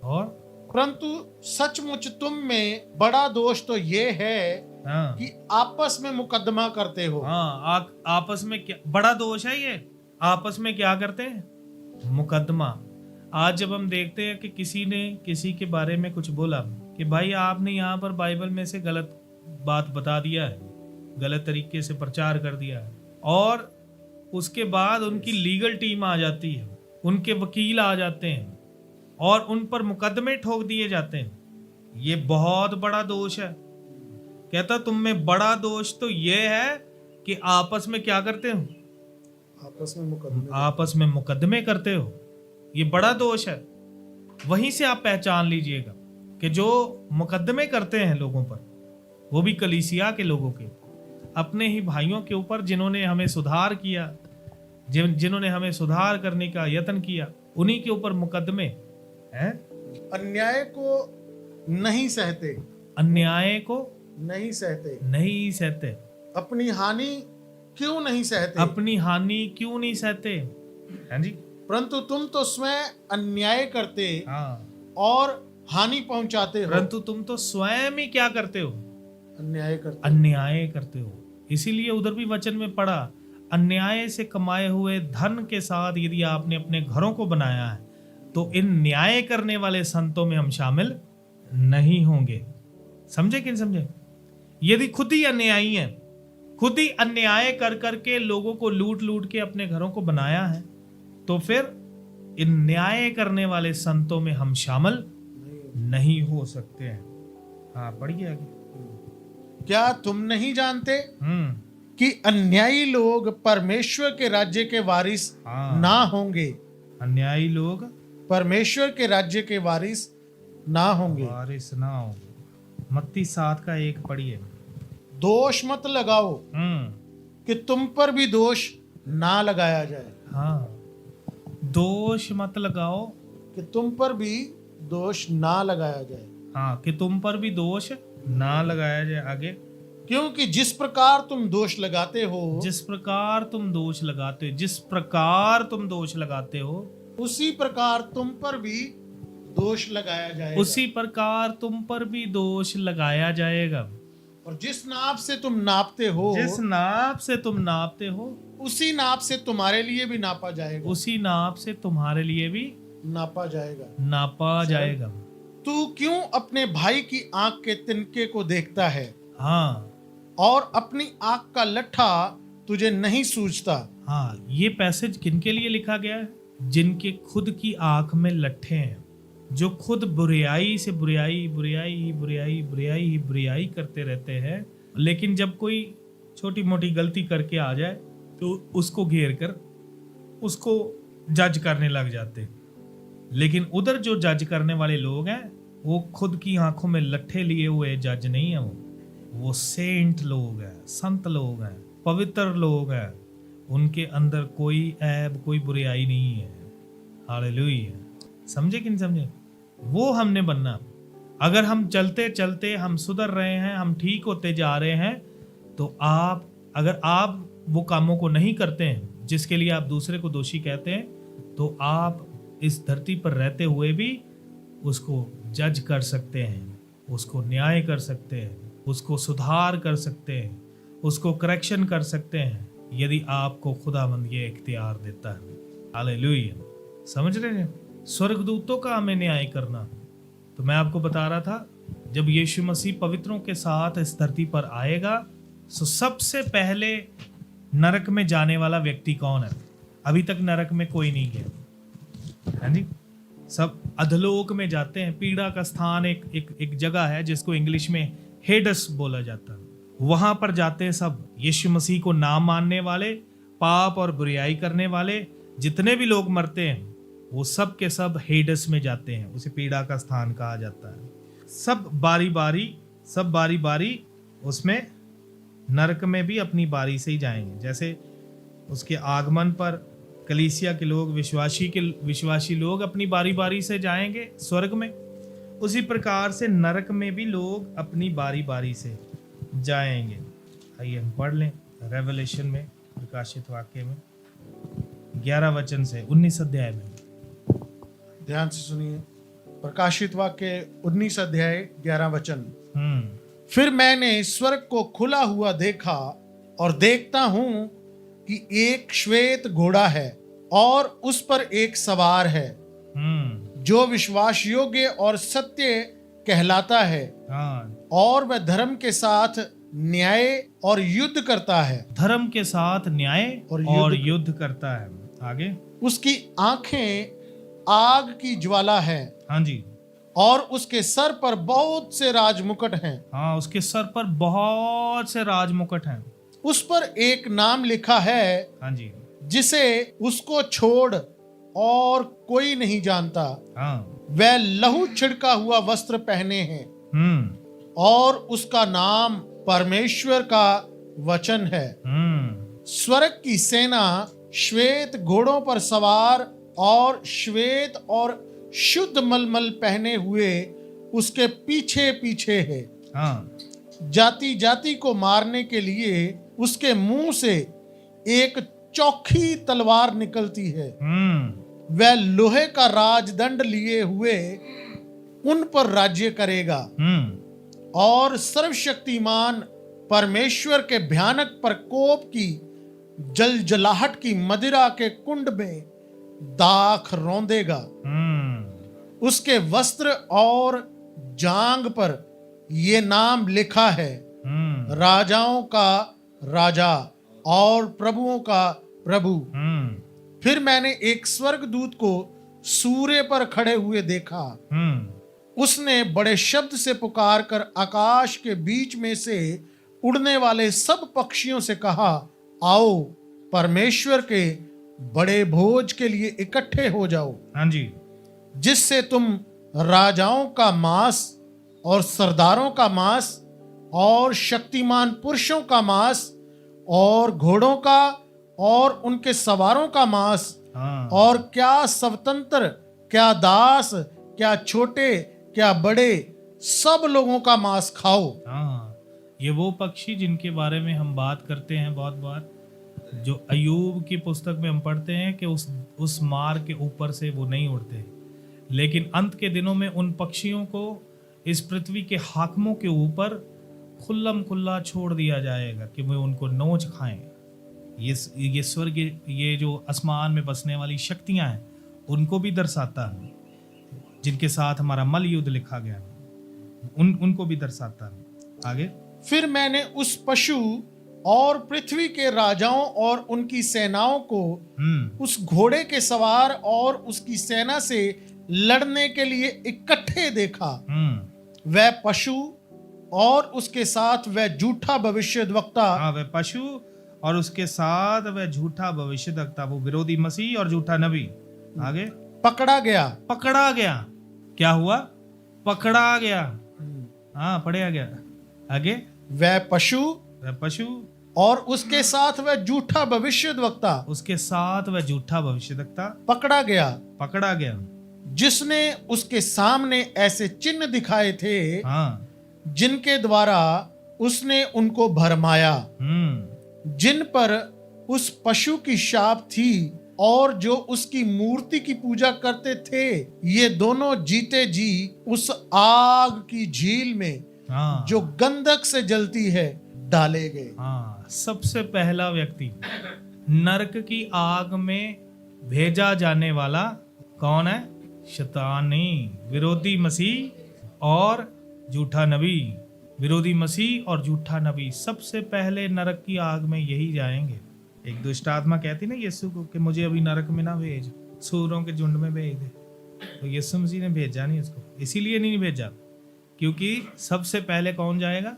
और परंतु सचमुच तुम में बड़ा दोष तो ये है कि आपस में मुकदमा करते हो। आपस में क्या बड़ा दोष है? ये आपस में क्या करते हैं? मुकदमा। आज जब हम देखते हैं कि किसी ने किसी के बारे में कुछ बोला कि भाई आपने यहाँ पर बाइबल में से गलत बात बता दिया है, गलत तरीके से प्रचार कर दिया है, और उसके बाद उनकी लीगल टीम आ जाती है, उनके वकील आ जाते हैं और उन पर मुकदमे ठोक दिए जाते हैं। ये बहुत बड़ा दोष है। कहता तुम में बड़ा दोष तो ये है कि आपस में क्या करते हो, आपस में मुकदमे करते हो। ये बड़ा दोष है। वहीं से आप पहचान लीजिएगा कि जो मुकदमे करते हैं लोगों पर, वो भी कलीसिया के लोगों के, अपने ही भाइयों के ऊपर जिन्होंने हमें सुधार किया, जिन्होंने हमें सुधार करने का यत्न किया, उन्हीं के ऊपर मुकदमे हैं। अन्याय को नहीं सहते, अन्याय को नहीं सहते, नहीं सहते। अपनी हानि क्यों नहीं सहते, अपनी हानि क्यों नहीं सहते। हाँ जी। परंतु तुम तो स्वयं अन्याय करते हाँ। और हानि पहुंचाते हो। परंतु तुम तो स्वयं ही क्या करते हो, अन्याय करते, अन्याय करते हो। इसीलिए उधर भी वचन में पढ़ा, अन्याय से कमाए हुए धन के साथ यदि आपने अपने घरों को बनाया है तो इन न्याय करने वाले संतों में हम शामिल नहीं होंगे। समझे कि नहीं समझे। यदि खुद ही अन्यायी है, खुद ही अन्याय कर करके लोगों को लूट लूट के अपने घरों को बनाया है, तो फिर इन न्याय करने वाले संतों में हम शामिल नहीं हो सकते हैं। हाँ पढ़िए आगे। क्या तुम नहीं जानते कि अन्यायी लोग परमेश्वर के राज्य के वारिस ना होंगे। अन्यायी लोग परमेश्वर के राज्य के वारिस ना होंगे, वारिस ना होंगे। मत्ती 7:1 पढ़िए। दोष मत लगाओ कि तुम पर भी दोष ना लगाया जाए। हाँ, दोष मत लगाओ कि तुम पर भी दोष ना लगाया जाए। हाँ, कि तुम पर भी दोष ना लगाया जाए। आगे। क्योंकि जिस प्रकार तुम दोष लगाते हो, जिस प्रकार तुम दोष लगाते हो, जिस प्रकार तुम दोष लगाते हो, उसी प्रकार तुम पर भी दोष लगाया जाएगा। उसी प्रकार तुम पर भी दोष लगाया जाएगा। और जिस नाप से तुम नापते हो, जिस नाप से तुम नापते हो, उसी नाप से तुम्हारे लिए भी नापा जाएगा। उसी नाप से तुम्हारे लिए भी नापा जाएगा, नापा जाएगा। तू क्यों अपने भाई की आंख के तिनके को देखता है, हाँ, और अपनी आंख का लट्ठा तुझे नहीं सूझता। हाँ, ये पैसेज किनके लिए लिखा गया है? जिनके खुद की आंख में लट्ठे हैं, जो खुद बुराई से बुराई बुराई बुराई बुराई बुराई करते रहते हैं, लेकिन जब कोई छोटी मोटी गलती करके आ जाए तो उसको घेर कर उसको जज करने लग जाते। लेकिन उधर जो जज करने वाले लोग हैं वो खुद की आंखों में लट्ठे लिए हुए जज नहीं है। वो सेंट लोग हैं, संत लोग हैं, पवित्र लोग हैं। उनके अंदर कोई ऐब, कोई बुराई नहीं है। हालेलुया। समझे कि नहीं समझे। वो हमने बनना। अगर हम चलते चलते हम सुधर रहे हैं, हम ठीक होते जा रहे हैं, तो अगर आप वो कामों को नहीं करते हैं जिसके लिए आप दूसरे को दोषी कहते हैं, तो आप इस धरती पर रहते हुए भी उसको जज कर सकते हैं, उसको न्याय कर सकते हैं, उसको सुधार कर सकते हैं, उसको करेक्शन कर सकते हैं, यदि आपको खुदावंद ये इख्तियार देता है। हालेलुया। समझ रहे हैं। स्वर्गदूतों का हमें न्याय करना। तो मैं आपको बता रहा था, जब यीशु मसीह पवित्रों के साथ इस धरती पर आएगा, तो सबसे पहले नरक में जाने वाला व्यक्ति कौन है? अभी तक नरक में कोई नहीं गया है जी। सब अधलोक में जाते हैं। पीड़ा का स्थान एक जगह है जिसको इंग्लिश में हेडस बोला जाता है। वहां पर जाते हैं सब यीशु मसीह को ना मानने वाले, पाप और बुराई करने वाले, जितने भी लोग मरते हैं वो सब के सब हेडस में जाते हैं। उसे पीड़ा का स्थान कहा जाता है। सब बारी बारी उसमें नरक में भी अपनी बारी से ही जाएंगे। जैसे उसके आगमन पर कलीसिया के लोग, विश्वासी लोग अपनी बारी बारी से जाएंगे स्वर्ग में, उसी प्रकार से नरक में भी लोग अपनी बारी बारी से जाएंगे। आइए हम पढ़ लें रेवलेशन में, प्रकाशित वाक्य में 11 वचन से 19 अध्याय में। ध्यान से सुनिए। प्रकाशित वाक्य 19 अध्याय 11 वचन। फिर मैंने स्वर्ग को खुला हुआ देखा, और देखता हूं कि एक श्वेत घोड़ा है, और उस पर एक सवार है हम्म। जो विश्वास योग्य और सत्य कहलाता है, हाँ, और वह धर्म के साथ न्याय और युद्ध करता है। धर्म के साथ न्याय और और युद्ध युद्ध करता है। आगे। उसकी आंखें आग की ज्वाला है, हाँ जी। और उसके सर पर बहुत से राजमुकुट हैं। हाँ, उसके सर पर बहुत से राजमुकुट हैं। उस पर एक नाम लिखा है हाँ जी। जिसे उसको छोड़ और कोई नहीं जानता। हाँ। वह लहू छिड़का हुआ वस्त्र पहने हैं, हम्म। और उसका नाम परमेश्वर का वचन है। स्वर्ग की सेना श्वेत घोड़ों पर सवार और श्वेत और शुद्ध मलमल पहने हुए उसके पीछे पीछे है। हाँ। जाति जाति को मारने के लिए उसके मुंह से एक चौखी तलवार निकलती है। वह लोहे का राजदंड लिए हुए उन पर राज्य करेगा, और सर्वशक्तिमान परमेश्वर के भयानक प्रकोप की जलजलाहट की मदिरा के कुंड में दाख रौंदेगा। उसके वस्त्र और जांग पर ये नाम लिखा है, राजाओं का राजा और प्रभुओं का प्रभु। फिर मैंने एक स्वर्गदूत को सूर्य पर खड़े हुए देखा। उसने बड़े शब्द से पुकार कर आकाश के बीच में से उड़ने वाले सब पक्षियों से कहा, आओ परमेश्वर के बड़े भोज के लिए इकट्ठे हो जाओ। हाँ जी। जिससे तुम राजाओं का मांस और सरदारों का मांस और शक्तिमान पुरुषों का मांस और घोड़ों का और उनके सवारों का मांस, हाँ। और क्या स्वतंत्र, क्या दास, क्या छोटे, क्या बड़े, सब लोगों का मांस खाओ। हाँ, ये वो पक्षी जिनके बारे में हम बात करते हैं बहुत बार, जो अय्यूब की पुस्तक में हम पढ़ते हैं कि उस मार के ऊपर से वो नहीं उड़ते, लेकिन अंत के दिनों में उन पक्षियों को इस पृथ्वी के हाकिमों के ऊपर खुल्लम खुल्ला छोड़ दिया जाएगा कि वे उनको नोच खाएं। ये स्वर्ग, ये जो आसमान में बसने वाली शक्तियां हैं, उनको भी दर्शाता है, जिनके साथ हमारा मल युद्ध लिखा गया है, उनको भी दर्शाता है। आगे। फिर मैंने उस पशु और पृथ्वी के राजाओं और उनकी सेनाओं को उस घोड़े के सवार और उसकी सेना से लड़ने के लिए इकट्ठे देखा। वह पशु और उसके साथ वह झूठा भविष्यद्वक्ता, हाँ, वह पशु और उसके साथ वह झूठा भविष्यद्वक्ता, वो विरोधी मसीह और झूठा नबी। आगे। पकड़ा गया। पकड़ा गया। क्या हुआ? पकड़ा गया। हाँ, पढ़ा गया। आगे। वह पशु और उसके साथ वह झूठा भविष्यद्वक्ता, उसके साथ वह झूठा भविष्यद्वक्ता पकड़ा गया, जिसने उसके सामने ऐसे चिन्ह दिखाए थे, हाँ, जिनके द्वारा उसने उनको भरमाया, जिन पर उस पशु की शाप थी और जो उसकी मूर्ति की पूजा करते थे। ये दोनों जीते जी उस आग की झील में, हाँ, जो गंधक से जलती है, डाले गए। हाँ, सबसे पहला व्यक्ति नरक की आग में भेजा जाने वाला कौन है? शैतानी, विरोधी मसीह और झूठा नबी। विरोधी मसीह और झूठा नबी सबसे पहले नरक की आग में यही जाएंगे। एक दुष्ट आत्मा कहती ना यीशु को कि मुझे अभी नरक में ना भेज, सूरों के झुंड में भेज दे, तो यीशु मसीह ने भेजा नहीं उसको। इसीलिए नहीं भेजा क्योंकि सबसे पहले कौन जाएगा?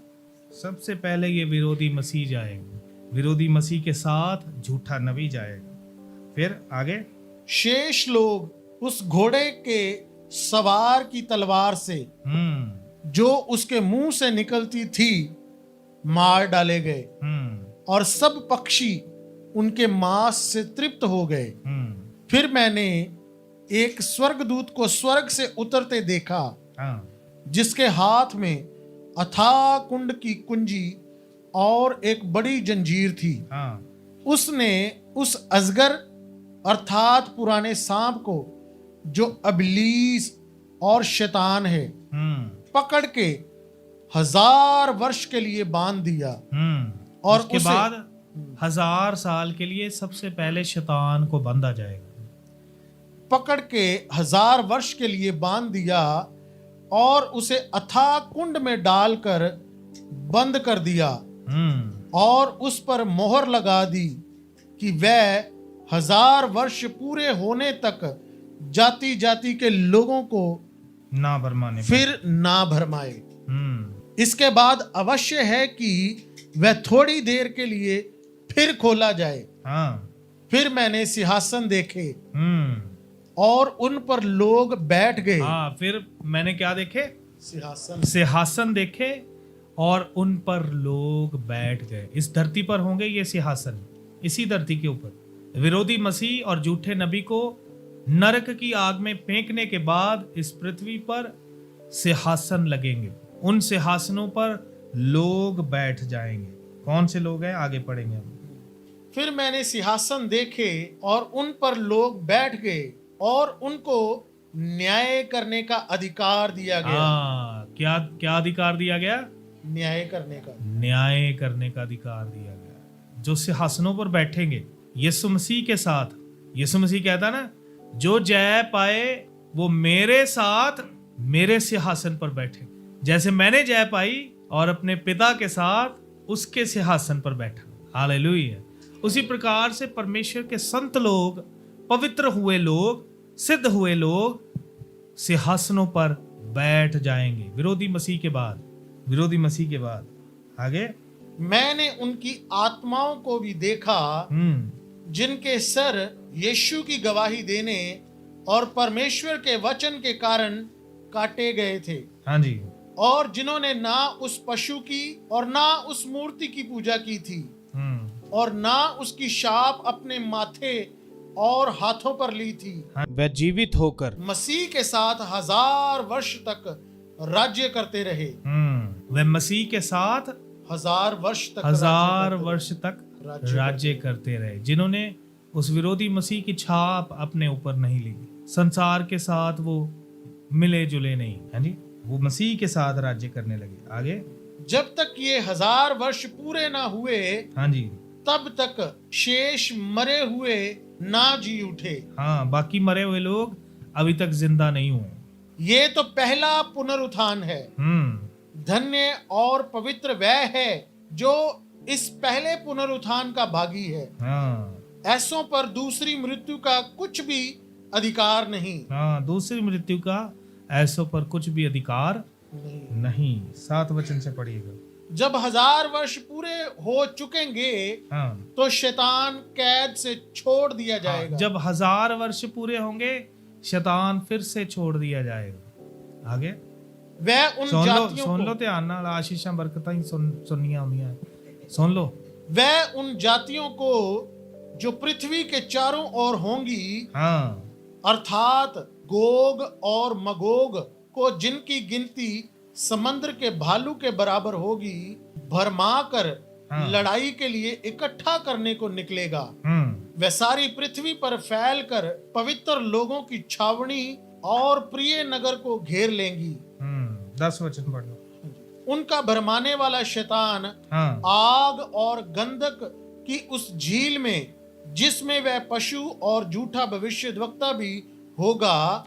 सबसे पहले ये विरोधी मसीह जाएगा, विरोधी मसीह के साथ झूठा नबी जाएगा। फिर आगे। शेष लोग उस घोड़े के सवार की तलवार से जो उसके मुंह से निकलती थी मार डाले गए, और सब पक्षी उनके मांस से तृप्त हो गए। फिर मैंने एक स्वर्गदूत को स्वर्ग से उतरते देखा, जिसके हाथ में अथाह कुंड की कुंजी और एक बड़ी जंजीर थी। उसने उस अजगर अर्थात पुराने सांप को, जो इब्लीस और शैतान है, पकड़ के 1000 वर्ष के लिए बांध दिया, और उसके बाद 1000 साल के लिए सबसे पहले शैतान को बांधा जाएगा। पकड़ के 1000 वर्ष के लिए बांध दिया और उसे अथाह कुंड में डालकर बंद कर दिया और उस पर मोहर लगा दी कि वह 1000 वर्ष पूरे होने तक जाति जाति के लोगों को ना भरमाने फिर ना भरमाए। इसके बाद अवश्य है कि वह थोड़ी देर के लिए फिर खोला जाए। फिर मैंने सिंहासन देखे और उन पर लोग बैठ गए। फिर मैंने क्या देखे? सिंहासन देखे और उन पर लोग बैठ गए। इस धरती पर होंगे ये सिंहासन, इसी धरती के ऊपर विरोधी मसीह और झूठे नबी को नरक की आग में फेंकने के बाद इस पृथ्वी पर सिंहासन लगेंगे। उन सिंहासनों पर लोग बैठ जाएंगे। कौन से लोग हैं? आगे पढ़ेंगे हम। फिर मैंने सिंहासन देखे और उन पर लोग बैठ गए और उनको न्याय करने का अधिकार दिया गया। क्या अधिकार दिया गया? न्याय करने का अधिकार दिया गया। जो सिंहासनों पर बैठेंगे यीशु मसीह के साथ। यीशु मसीह कहता ना, जो जय पाए वो मेरे साथ मेरे सिंहासन पर बैठे। जैसे मैंने जय पाई और अपने पिता के साथ उसके सिंहासन पर बैठा। हालेलुया। उसी प्रकार से परमेश्वर के संत लोग, पवित्र हुए लोग, सिद्ध हुए लोग सिंहासनों पर बैठ जाएंगे विरोधी मसीह के बाद। आगे मैंने उनकी आत्माओं को भी देखा जिनके सर यीशु की गवाही देने और परमेश्वर के वचन के कारण काटे गए थे। हाँ जी। और जिन्होंने ना उस पशु की और ना उस मूर्ति की पूजा की थी और ना उसकी छाप अपने माथे और हाथों पर ली थी। वह जीवित होकर मसीह के साथ 1000 वर्ष तक राज्य करते रहे। वह मसीह के साथ 1000 वर्ष तक राज्य करते रहे। जिन्होंने उस विरोधी मसीह की छाप अपने ऊपर नहीं ली, संसार के साथ वो मिले जुले नहीं, है जी, वो मसीह के साथ राज्य करने लगे। आगे जब तक ये 1000 वर्ष पूरे ना हुए, हाँ जी, तब तक शेष मरे हुए ना जी उठे। हाँ, बाकी मरे हुए लोग अभी तक जिंदा नहीं हुए। ये तो पहला पुनरुत्थान है। धन्य और पवित्र वह है जो इस पहले पुनरुत्थान का भागी है। ऐसों पर दूसरी मृत्यु का कुछ भी अधिकार नहीं। दूसरी मृत्यु का ऐसों पर कुछ भी अधिकार नहीं। 7 वचन से पढ़िएगा। जब 1000 वर्ष पूरे हो चुकेंगे तो शैतान कैद से छोड़ दिया जाएगा। जब 1000 वर्ष पूरे होंगे शैतान फिर से छोड़ दिया जाएगा। आगे वह उन जातियों सुन लो ध्यान नाल, आशीषां बरकतां ही सुननियां होंदियां। सुन लो। वह उन जातियों को जो पृथ्वी के चारों ओर होंगी, अर्थात गोग और मगोग को, जिनकी गिनती समंदर के भालू के बराबर होगी, भरमा कर लड़ाई के लिए इकट्ठा करने को निकलेगा। वह सारी पृथ्वी पर फैल कर पवित्र लोगों की छावनी और प्रिय नगर को घेर लेंगी। 10 वचन पढ़ लो। उनका भरमाने वाला शैतान आग और गंधक की उस झील में, जिसमें वह पशु और झूठा भविष्यद्वक्ता भी होगा,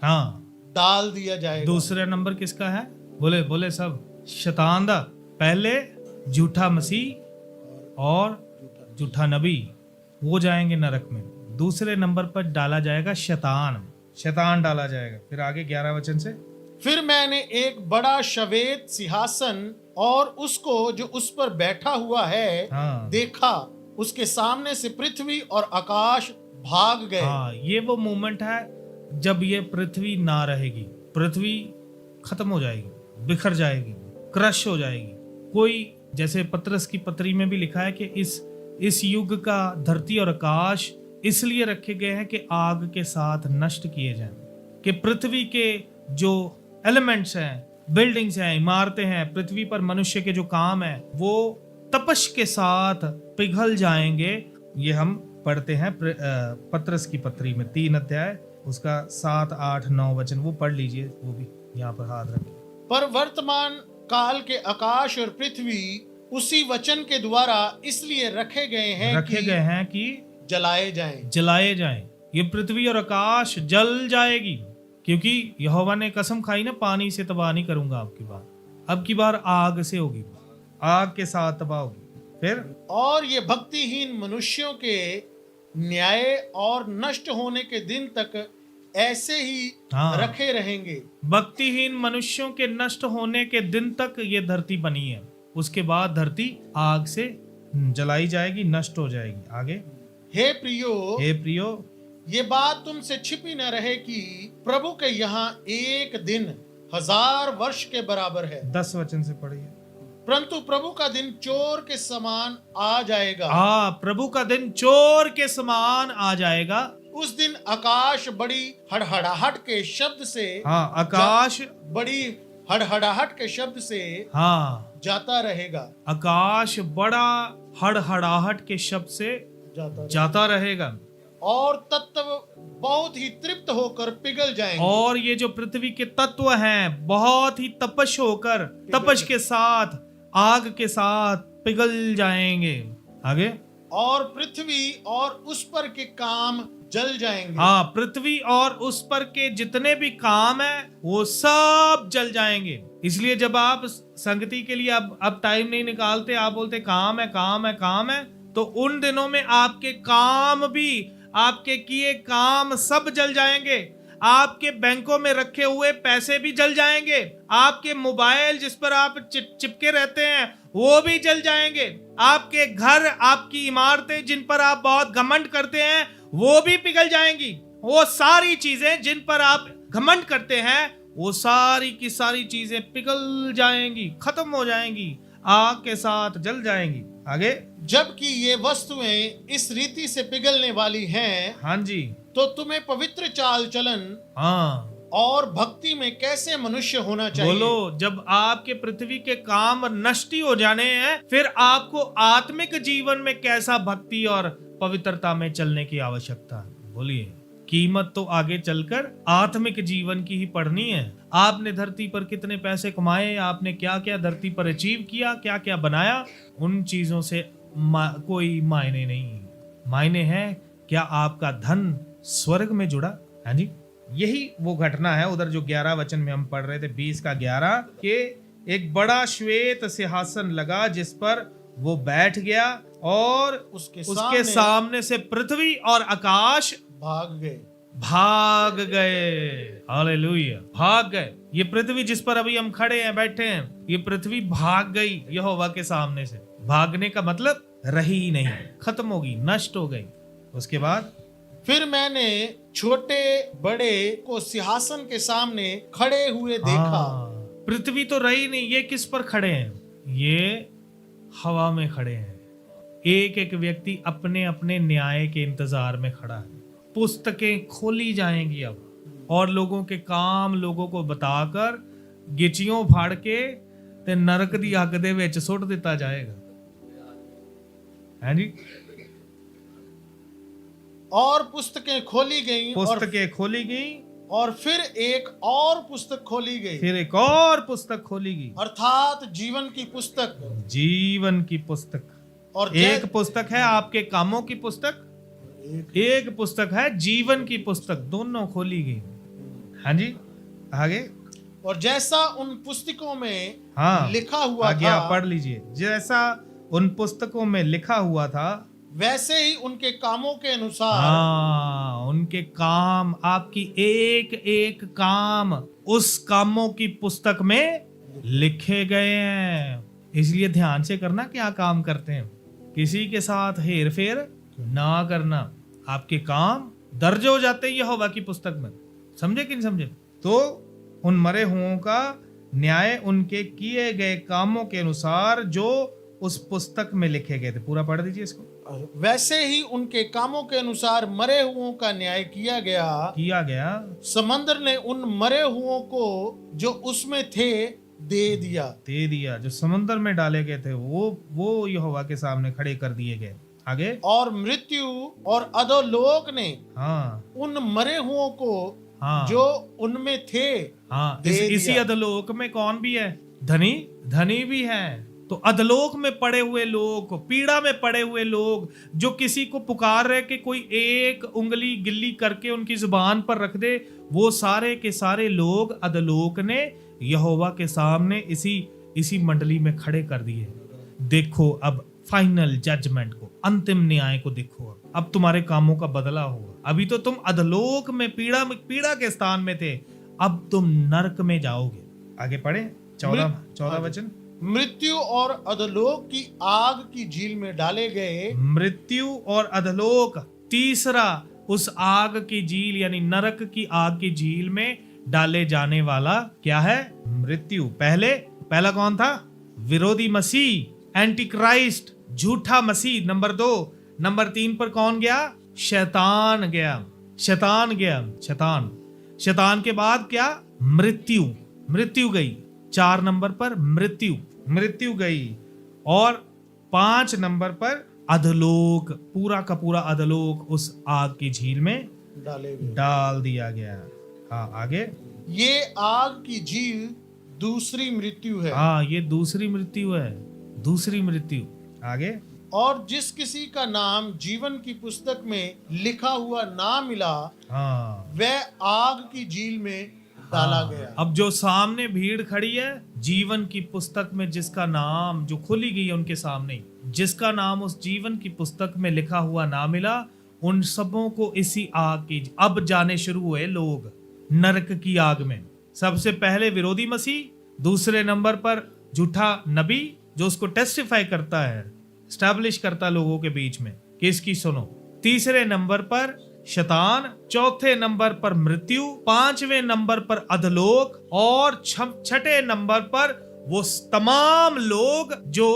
डाल दिया जाएगा। दूसरा नंबर किसका है? बोले सब। शैतान दा। पहले झूठा मसीह और झूठा नबी, वो जाएंगे नरक में। दूसरे नंबर पर डाला जाएगा शैतान डाला जाएगा। फिर आगे 11 वचन से, फिर मैंने एक बड़ा श्वेत सिंहासन और उसको जो उस पर बैठा हुआ है देखा। उसके सामने से पृथ्वी और आकाश भाग गए। ये वो मोमेंट है जब ये पृथ्वी ना रहेगी। पृथ्वी खत्म हो जाएगी, बिखर जाएगी, क्रश हो जाएगी। कोई, जैसे पतरस की पत्री में भी लिखा है कि इस युग का धरती और आकाश इसलिए रखे गए हैं कि आग के साथ नष्ट किए जाएं, कि पृथ्वी के जो एलिमेंट्स हैं, बिल्डिंग्स हैं, इमारतें हैं, पृथ्वी पर मनुष्य के जो काम है, वो तपश के साथ पिघल जाएंगे। ये हम पढ़ते हैं पतरस की पत्री में 3 अध्याय, उसका 7, 8, 9 वचन, वो पढ़ लीजिए। वो भी यहाँ पर हाथ रखिए। पर वर्तमान काल के आकाश और पृथ्वी उसी वचन के द्वारा इसलिए रखे गए हैं कि जलाए जाएं। जलाए जाएं। ये पृथ्वी और आकाश जल जाएगी, क्योंकि यहोवा ने कसम खाई ना, पानी से तबाह नहीं करूंगा आपकी बार, अब की बार आग से होगी, आग के साथ तबाह होगी। फिर और ये भक्तिहीन मनुष्यों के न्याय और नष्ट होने के दिन तक ऐसे ही रखे रहेंगे। भक्तिहीन मनुष्यों के नष्ट होने के दिन तक ये धरती बनी है, उसके बाद धरती आग से जलाई जाएगी, नष्ट हो जाएगी। आगे, हे प्रियो, ये बात तुमसे छिपी न रहे कि प्रभु के यहाँ एक दिन 1000 वर्ष के बराबर है। 10 वचन से पढ़िए। परंतु प्रभु का दिन चोर के समान आ जाएगा। प्रभु का दिन चोर के समान आ जाएगा। उस दिन आकाश बड़ी हड़हड़ाहट के शब्द से, आकाश बड़ी हड़हड़ाहट के शब्द से जाता रहेगा। आकाश बड़ा हड़हड़ाहट के शब्द से जाता रहेगा। और तत्व बहुत ही तृप्त होकर पिघल जाएंगे। और ये जो पृथ्वी के तत्व हैं बहुत ही तपश होकर, तपश के साथ, आग के साथ पिघल जाएंगे। आगे, और पृथ्वी और उस पर के काम जल जाएंगे। पृथ्वी और उस पर के जितने भी काम है वो सब जल जाएंगे। इसलिए जब आप संगति के लिए अब टाइम नहीं निकालते, आप बोलते काम है, काम है, काम है, तो उन दिनों में आपके काम भी, आपके किए काम सब जल जाएंगे। आपके बैंकों में रखे हुए पैसे भी जल जाएंगे। आपके मोबाइल जिस पर आप चिपके रहते हैं वो भी जल जाएंगे। आपके घर, आपकी इमारतें जिन पर आप बहुत घमंड करते हैं वो भी पिघल जाएंगी। वो सारी चीजें जिन पर आप घमंड करते हैं वो सारी की सारी चीजें पिघल जाएंगी, खत्म हो जाएंगी, आग के साथ जल जाएंगी। आगे, जबकि ये वस्तुएं इस रीति से पिघलने वाली हैं, हाँ जी, तो तुम्हें पवित्र चाल चलन और भक्ति में कैसे मनुष्य होना चाहिए। बोलो, जब आपके पृथ्वी के काम नष्ट हो जाने हैं, फिर आपको आत्मिक जीवन में कैसा भक्ति और पवित्रता में चलने की आवश्यकता है। बोलिए, कीमत तो आगे चलकर आत्मिक जीवन की ही पढ़नी है। आपने धरती पर कितने पैसे कमाए, आपने क्या क्या धरती पर अचीव किया, क्या क्या बनाया, उन चीजों से कोई मायने नहीं। मायने है क्या आपका धन स्वर्ग में जुड़ा है जी। यही वो घटना है उधर जो 11 वचन में हम पढ़ रहे थे, 20 का 11, कि एक बड़ा श्वेत सिंहासन लगा जिस पर वो बैठ गया और उसके सामने से पृथ्वी और आकाश भाग गए। हालेलुया, भाग गए। ये पृथ्वी जिस पर अभी हम खड़े हैं, बैठे हैं, ये पृथ्वी भाग गई यहोवा के सामने से। भागने का मतलब रही ही नहीं, खत्म होगी, नष्ट हो गई। उसके बाद फिर मैंने छोटे बड़े को सिंहासन के सामने खड़े हुए देखा। पृथ्वी तो रही नहीं, ये किस पर खड़े हैं? ये हवा में खड़े हैं। एक एक व्यक्ति अपने अपने न्याय के इंतजार में खड़ा है। पुस्तकें खोली जाएंगी अब, और लोगों के काम लोगों को बताकर गिचियों फाड़ के ते नरक दी अग दे विच सुट दिता जाएगा। है जी। और पुस्तकें खोली गई, और फिर एक और पुस्तक खोली गई, अर्थात जीवन की पुस्तक। और एक पुस्तक है आपके कामों की पुस्तक, एक पुस्तक है जीवन की पुस्तक, दोनों खोली गई। हाँ जी, आगे। और जैसा उन पुस्तकों में लिखा हुआ था, पढ़ लीजिए, जैसा उन पुस्तकों में लिखा हुआ था वैसे ही उनके कामों के अनुसार, उनके काम, आपकी एक एक काम उस कामों की पुस्तक में लिखे गए हैं। इसलिए ध्यान से करना क्या काम करते हैं, किसी के साथ हेर फेर ना करना। आपके काम दर्ज हो जाते हैं यहोवा की पुस्तक में, समझे कि नहीं समझे? तो उन मरे हुओं का न्याय उनके किए गए कामों के अनुसार जो उस पुस्तक में लिखे गए थे। पूरा पढ़ दीजिए इसको। वैसे ही उनके कामों के अनुसार मरे हुओं का न्याय किया गया। समंदर ने उन मरे हुओं को जो उसमें थे दे दिया। जो समंदर में डाले गए थे वो यहोवा के सामने खड़े कर दिए गए। आगे। और मृत्यु और अधोलोक ने उन मरे हुओं को जो उनमें थे इसी अधोलोक में कौन भी है? धनी भी है, तो अधलोक में पड़े हुए लोग, पीड़ा में पड़े हुए लोग, जो किसी को पुकार रहे कि कोई एक उंगली गिल्ली करके उनकी जुबान पर रख दे, वो सारे के सारे लोग अधलोक ने यहोवा के सामने इसी मंडली में खड़े कर दिए। देखो अब फाइनल जजमेंट को, अंतिम न्याय को देखो। अब तुम्हारे कामों का बदला होगा। अभी तो तुम अधलोक में पीड़ा के स्थान में थे, अब तुम नरक में जाओगे। आगे पढ़े 14 वचन। मृत्यु और अधोलोक की आग की झील में डाले गए। मृत्यु और अधलोक, तीसरा उस आग की झील यानी नरक की आग की झील में डाले जाने वाला क्या है? मृत्यु। पहला कौन था? विरोधी मसीह, एंटी क्राइस्ट, झूठा मसीह। नंबर 2। नंबर 3 पर कौन गया? शैतान गया। शैतान के बाद क्या? मृत्यु गई। 4 नंबर पर मृत्यु गई। और 5 नंबर पर अधलोक, पूरा का पूरा अधलोक उस आग की झील में डाल दिया गया। हाँ आगे। ये आग की झील दूसरी मृत्यु है। हाँ, ये दूसरी मृत्यु है, दूसरी मृत्यु। आगे। और जिस किसी का नाम जीवन की पुस्तक में लिखा हुआ ना मिला, हाँ, वह आग की झील में डाला गया। अब जो सामने भीड़ खड़ी है, जीवन की पुस्तक में जिसका नाम, जो खोली गई है उनके सामने, जिसका नाम उस जीवन की पुस्तक में लिखा हुआ ना मिला, उन सबों को इसी आग की अब जाने शुरू हुए लोग नरक की आग में। सबसे पहले विरोधी मसीह, दूसरे नंबर पर झूठा नबी जो उसको टेस्टिफाई करता है, स्टैब्लिश करता लोगों के बीच में कि इसकी सुनो। तीसरे नंबर पर शैतान, चौथे नंबर पर मृत्यु, 5वें नंबर पर अधलोक, और 6ठे नंबर पर वो तमाम लोग जो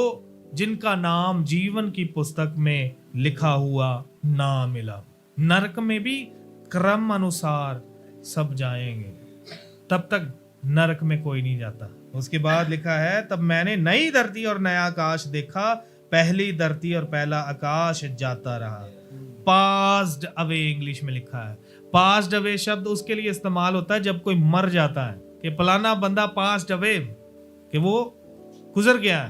जिनका नाम जीवन की पुस्तक में लिखा हुआ ना मिला। नरक में भी क्रम अनुसार सब जाएंगे, तब तक नरक में कोई नहीं जाता। उसके बाद लिखा है, तब मैंने नई धरती और नया आकाश देखा, पहली धरती और पहला आकाश जाता रहा। पास्ड अवे इंग्लिश में लिखा है। पास्ड अवे शब्द उसके लिए इस्तेमाल होता है जब कोई मर जाता है, कि फलाना बंदा पास्ड अवे, कि वो गुजर गया।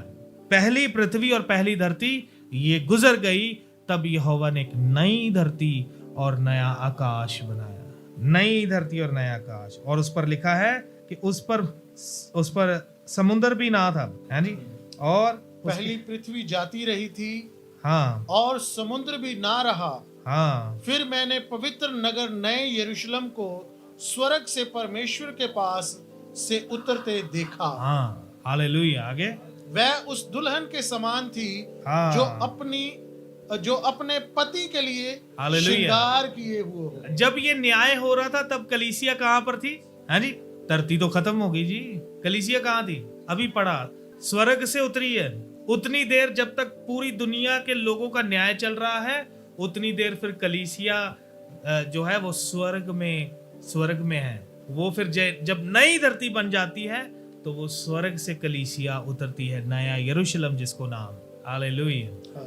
पहली पृथ्वी और पहली धरती ये गुजर गई, तब यहोवा ने एक नई धरती और नया आकाश बनाया। नई धरती और नया आकाश, और उस पर लिखा है कि उस पर समुद्र भी ना था, है जी। और पहली पृथ्वी जाती रही थी, हाँ, और समुद्र भी ना रहा। हाँ। फिर मैंने पवित्र नगर नए यरूशलेम को स्वर्ग से परमेश्वर के पास से उतरते देखा। हाँ, हालेलुया। आगे। वह उस दुल्हन के समान थी, हाँ, जो अपने पति के लिए हालेलुया श्रृंगार किए हुए हो। जब ये न्याय हो रहा था तब कलीसिया कहाँ पर थी? है जी, धरती तो खत्म हो गई जी, कलीसिया कहाँ थी? अभी पढ़ा, स्वर्ग से उतरी है। उतनी देर जब तक पूरी दुनिया के लोगों का न्याय चल रहा है, उतनी देर फिर कलीसिया जो है वो स्वर्ग में है। वो फिर जब नई धरती बन जाती है तो वो स्वर्ग से कलीसिया उतरती है, नया यरूशलेम जिसको नाम। हालेलुया।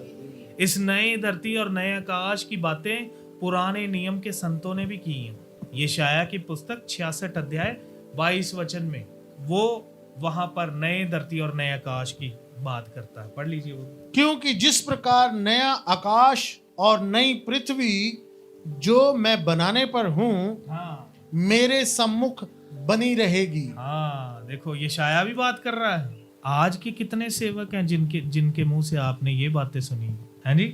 इस नए धरती और नए आकाश की बातें पुराने नियम के संतों ने भी की हैं। यशायाह की पुस्तक 66 अध्याय 22 वचन में वो वहां पर नए धरती और नए आकाश की बात करता है। पढ़ लीजिए वो। क्योंकि जिस प्रकार नया आकाश और नई पृथ्वी जो मैं बनाने पर हूँ, हाँ, मेरे सम्मुख बनी रहेगी। हाँ, देखो यशायाह भी बात कर रहा है। आज के कितने सेवक हैं जिनके मुंह से आपने ये बातें सुनी है जी।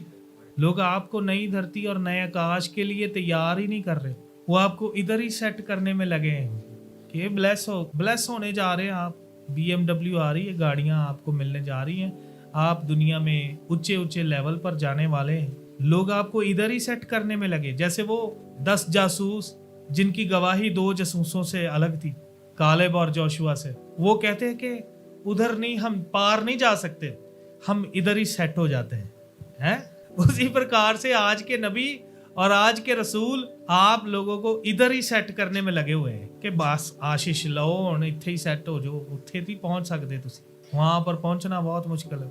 लोग आपको नई धरती और नए आकाश के लिए तैयार ही नहीं कर रहे, वो आपको इधर ही सेट करने में लगे हैं कि ब्लेस होने जा रहे हैं आप। BMW आ रही है, गाड़ियां आपको मिलने जा रही हैं, आप दुनिया में ऊंचे लेवल पर जाने वाले हैं। लोग आपको इधर ही सेट करने में लगे। जैसे वो 10 जासूस जिनकी गवाही 2 जासूसों से अलग थी, कालेब और जोशुआ से, वो कहते हैं कि उधर नहीं, हम पार नहीं जा सकते, हम इधर ही सेट हो जाते हैं। उसी प्रकार से आज के नबी और आज के रसूल आप लोगों को इधर ही सेट करने में लगे हुए हैं कि बस आशीष लो, ਹੁਣ ਇੱਥੇ ही सेट हो जाओ। ਉੱਥੇ नहीं पहुंच सकते तुसी, वहां पर पहुंचना बहुत मुश्किल है,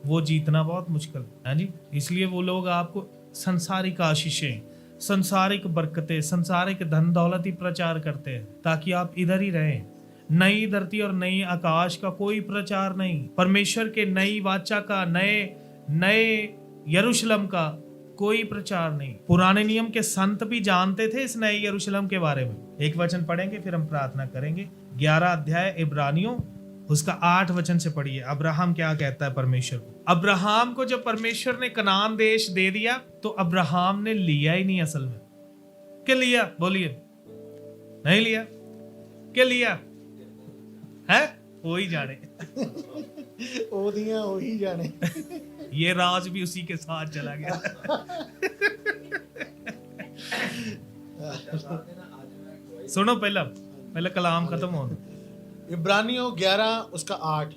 वो जीतना बहुत मुश्किल है जी। इसलिए वो लोग आपको संसारिक आशीषें, संसारिक बरकतें, संसारिक धन दौलत ही प्रचार करते हैं ताकि आप इधर ही रहें। नई धरती और नई आकाश का कोई प्रचार नहीं, परमेश्वर के नई वाचा का, नए यरूशलेम का कोई प्रचार नहीं। पुराने नियम के संत भी जानते थे इस नए यरूशलेम के बारे में। एक वचन पढ़ेंगे फिर हम प्रार्थना करेंगे। 11 अध्याय इब्रानियों उसका 8 वचन से पढ़िए। अब्राहम क्या कहता है परमेश्वर को। अब्राहम को जब परमेश्वर ने कनान देश दे दिया तो अब्राहम ने लिया ही नहीं असल में। क्या लिया? बोलिए। नहीं लिया। क्या लिया है? वो ही जाने। ओदियां वो ही जाने। ये राज भी उसी के साथ चला गया। सुनो पहला कलाम खत्म हो। इब्रानियों 11 उसका 8।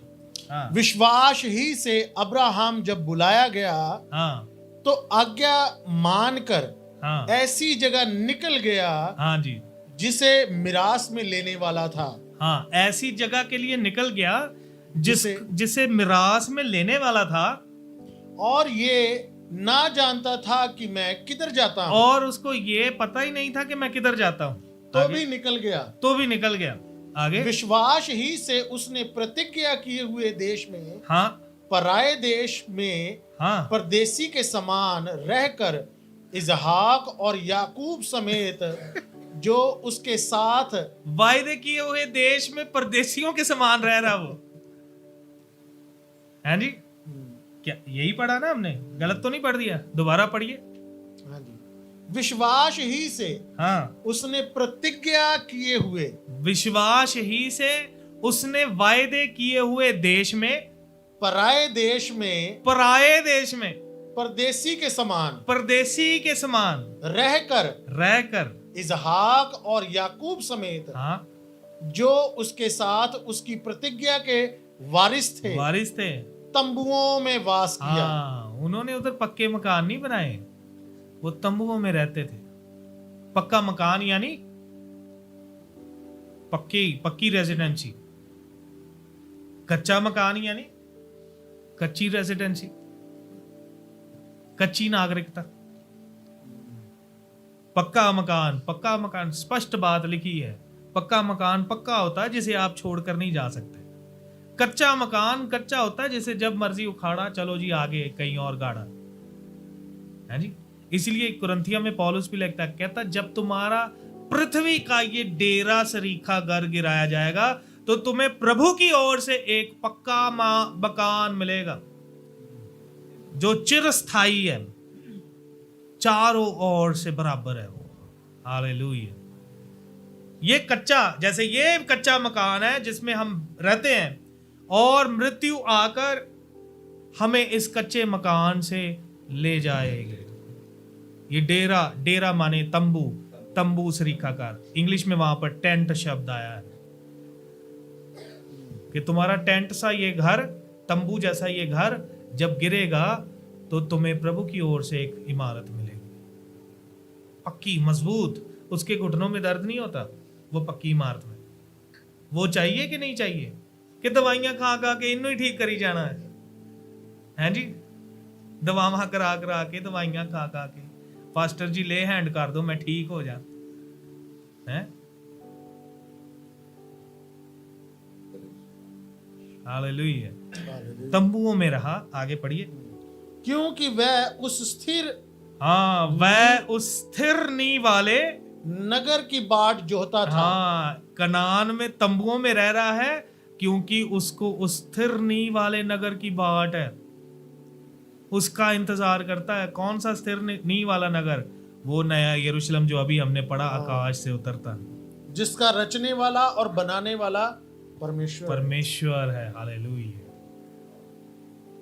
हाँ। विश्वास ही से अब्राहम जब बुलाया गया हाँ। तो आज्ञा मानकर हाँ। ऐसी जगह निकल गया हाँ जी। जिसे मिरास में लेने वाला था। हाँ, ऐसी जगह के लिए निकल गया जिसे मिरास में लेने वाला था। और ये ना जानता था कि मैं किधर जाता हूँ। और उसको ये पता ही नहीं था कि मैं किधर जाता हूँ। तो भी निकल गया। आगे। विश्वास ही से उसने प्रतिज्ञा किए हुए देश में, हाँ, पराये देश में, हाँ, परदेसी के समान रहकर इजहाक और याकूब समेत जो उसके साथ वायदे किए हुए देश में परदेसियों के समान रह रहा वो है जी। क्या यही पढ़ा ना हमने? गलत तो नहीं पढ़ दिया? दोबारा पढ़िए। हाँ जी। विश्वास ही से हाँ, उसने प्रतिज्ञा किए हुए, विश्वास ही से उसने वायदे किए हुए देश में, पराये देश में परदेसी के समान रहकर इजहाक और याकूब समेत, हाँ, जो उसके साथ उसकी प्रतिज्ञा के वारिस थे तंबुओं में वास किया। हाँ, उन्होंने उधर पक्के मकान नहीं बनाए, वो तंबुओं में रहते थे। पक्का मकान यानी पक्की रेजिडेंसी। कच्चा मकान यानी कच्ची रेजिडेंसी, कच्ची नागरिकता। पक्का मकान स्पष्ट बात लिखी है। पक्का मकान पक्का होता है जिसे आप छोड़कर नहीं जा सकते। कच्चा मकान कच्चा होता है जिसे जब मर्जी उखाड़ा, चलो जी आगे कहीं और गाड़ा, है जी। इसलिए कुरिन्थियों में पौलुस भी लिखता है, कहता जब तुम्हारा पृथ्वी का ये डेरा सरीखा घर गिराया जाएगा तो तुम्हें प्रभु की ओर से एक पक्का मकान मिलेगा जो चिरस्थायी है, चारों ओर से बराबर है वो। हालेलुया। ये कच्चा मकान है जिसमें हम रहते हैं और मृत्यु आकर हमें इस कच्चे मकान से ले जाएगी। ये डेरा माने तंबू सरीखाकार। इंग्लिश में वहां पर टेंट शब्द आया है कि तुम्हारा टेंट सा ये घर, तंबू जैसा ये घर जब गिरेगा तो तुम्हें प्रभु की ओर से एक इमारत मिलेगी, पक्की मजबूत। उसके घुटनों में दर्द नहीं होता वो पक्की इमारत में। वो चाहिए कि नहीं चाहिए कि दवाइयां खा के इन्हों ही ठीक करी जाना है जी। दवावां करा के दवाइयां खा के फास्टर जी ले हैंड कर दो मैं ठीक हो जा है। हालेलुया। तंबुओं में रहा। आगे पढ़िए। क्योंकि वह उस स्थिर नींव वाले नगर की बाट जोहता था। हाँ, कनान में तंबुओं में रह रहा है क्योंकि उसको उस स्थिर नींव वाले नगर की बाट है, उसका इंतजार करता है। कौन सा स्थिर नींव वाला नगर? वो नया यरूशलेम जो अभी हमने पढ़ा, आकाश से उतरता, जिसका रचने वाला और बनाने वाला परमेश्वर है। हालेलुया।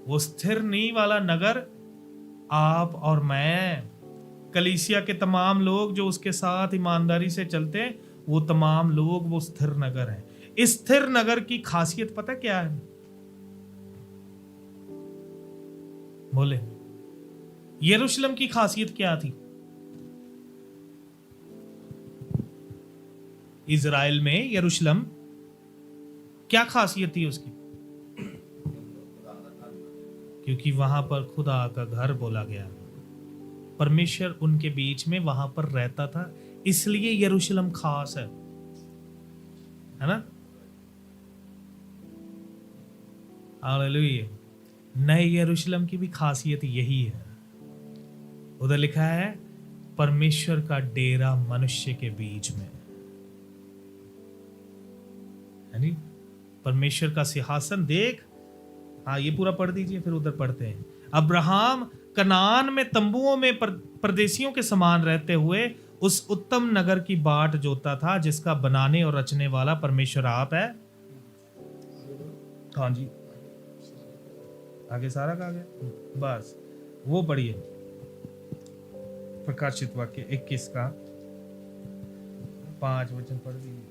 वो स्थिर नींव वाला नगर आप और मैं, कलीसिया के तमाम लोग जो उसके साथ ईमानदारी से चलते हैं, वो तमाम लोग वो स्थिर नगर है। इस स्थिर नगर की खासियत पता क्या है? बोले यरूशलेम की खासियत क्या थी? इजराइल में यरूशलेम क्या खासियत थी उसकी? क्योंकि वहां पर खुदा का घर बोला गया, परमेश्वर उनके बीच में वहां पर रहता था, इसलिए यरूशलेम खास है ना। हालेलुया। नए यरूशलेम की भी खासियत यही है। उधर लिखा है परमेश्वर का डेरा मनुष्य के बीच में, यानी परमेश्वर का सिंहासन देख। हाँ, ये पूरा पढ़ दीजिए, फिर उधर पढ़ते हैं। अब्राहम कनान में तंबुओं में परदेशियों के समान रहते हुए उस उत्तम नगर की बाट जोता था, जिसका बनाने और रचने वाला परमेश्वर आप है। हाँ जी, आगे सारा का गया, बस वो पढ़िए। प्रकाशित वाक्य 21 का 5 वचन पढ़ दीजिए।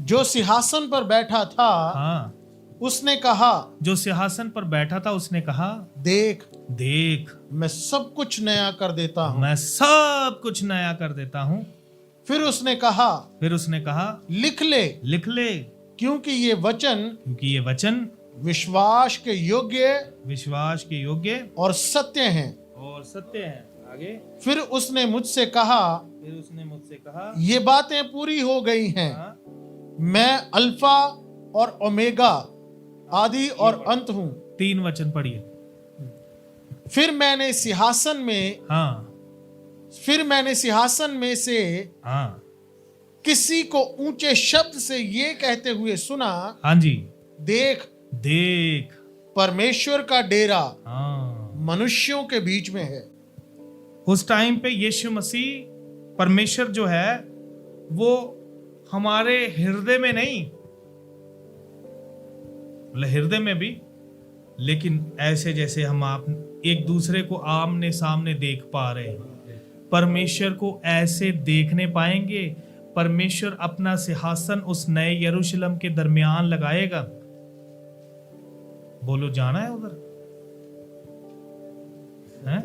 जो सिंहासन पर बैठा था हाँ, उसने कहा, जो सिंहासन पर बैठा था उसने कहा, देख देख मैं सब कुछ नया कर देता हूँ। मैं सब कुछ नया कर देता हूँ। फिर उसने कहा, लिख ले, क्योंकि ये वचन विश्वास के योग्य और सत्य हैं। आगे फिर उसने मुझसे कहा, ये बातें पूरी हो गई हैं। हाँ, मैं अल्फा और ओमेगा, आदि और अंत हूँ। 3 वचन पढ़िए। फिर मैंने सिंहासन में से हाँ, किसी को ऊंचे शब्द से ये कहते हुए सुना, हाँ जी, देख परमेश्वर का डेरा हाँ। मनुष्यों के बीच में है। उस टाइम पे यीशु मसीह परमेश्वर जो है वो हमारे हृदय में नहीं, हृदय में भी, लेकिन ऐसे जैसे हम आप एक दूसरे को आमने सामने देख पा रहे हैं, परमेश्वर को ऐसे देखने पाएंगे। परमेश्वर अपना सिंहासन उस नए यरूशलेम के दरमियान लगाएगा। बोलो, जाना है उधर? हैं?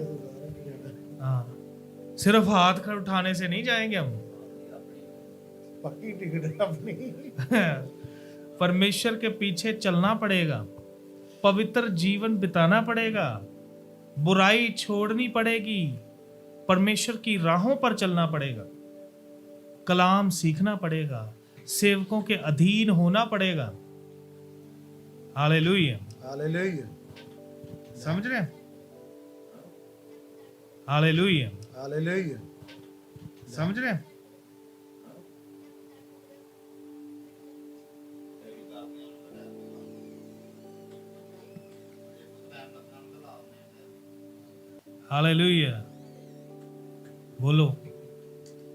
हाँ, सिर्फ हाथ कर उठाने से नहीं जाएंगे हम। पक्की टिकट है अपनी। परमेश्वर के पीछे चलना पड़ेगा, पवित्र जीवन बिताना पड़ेगा, बुराई छोड़नी पड़ेगी, परमेश्वर की राहों पर चलना पड़ेगा, कलाम सीखना पड़ेगा, सेवकों के अधीन होना पड़ेगा। हालेलुया, हालेलुया, समझ रहे हैं? हालेलुया, हालेलुया, समझ रहे हैं? हालेलुया, बोलो।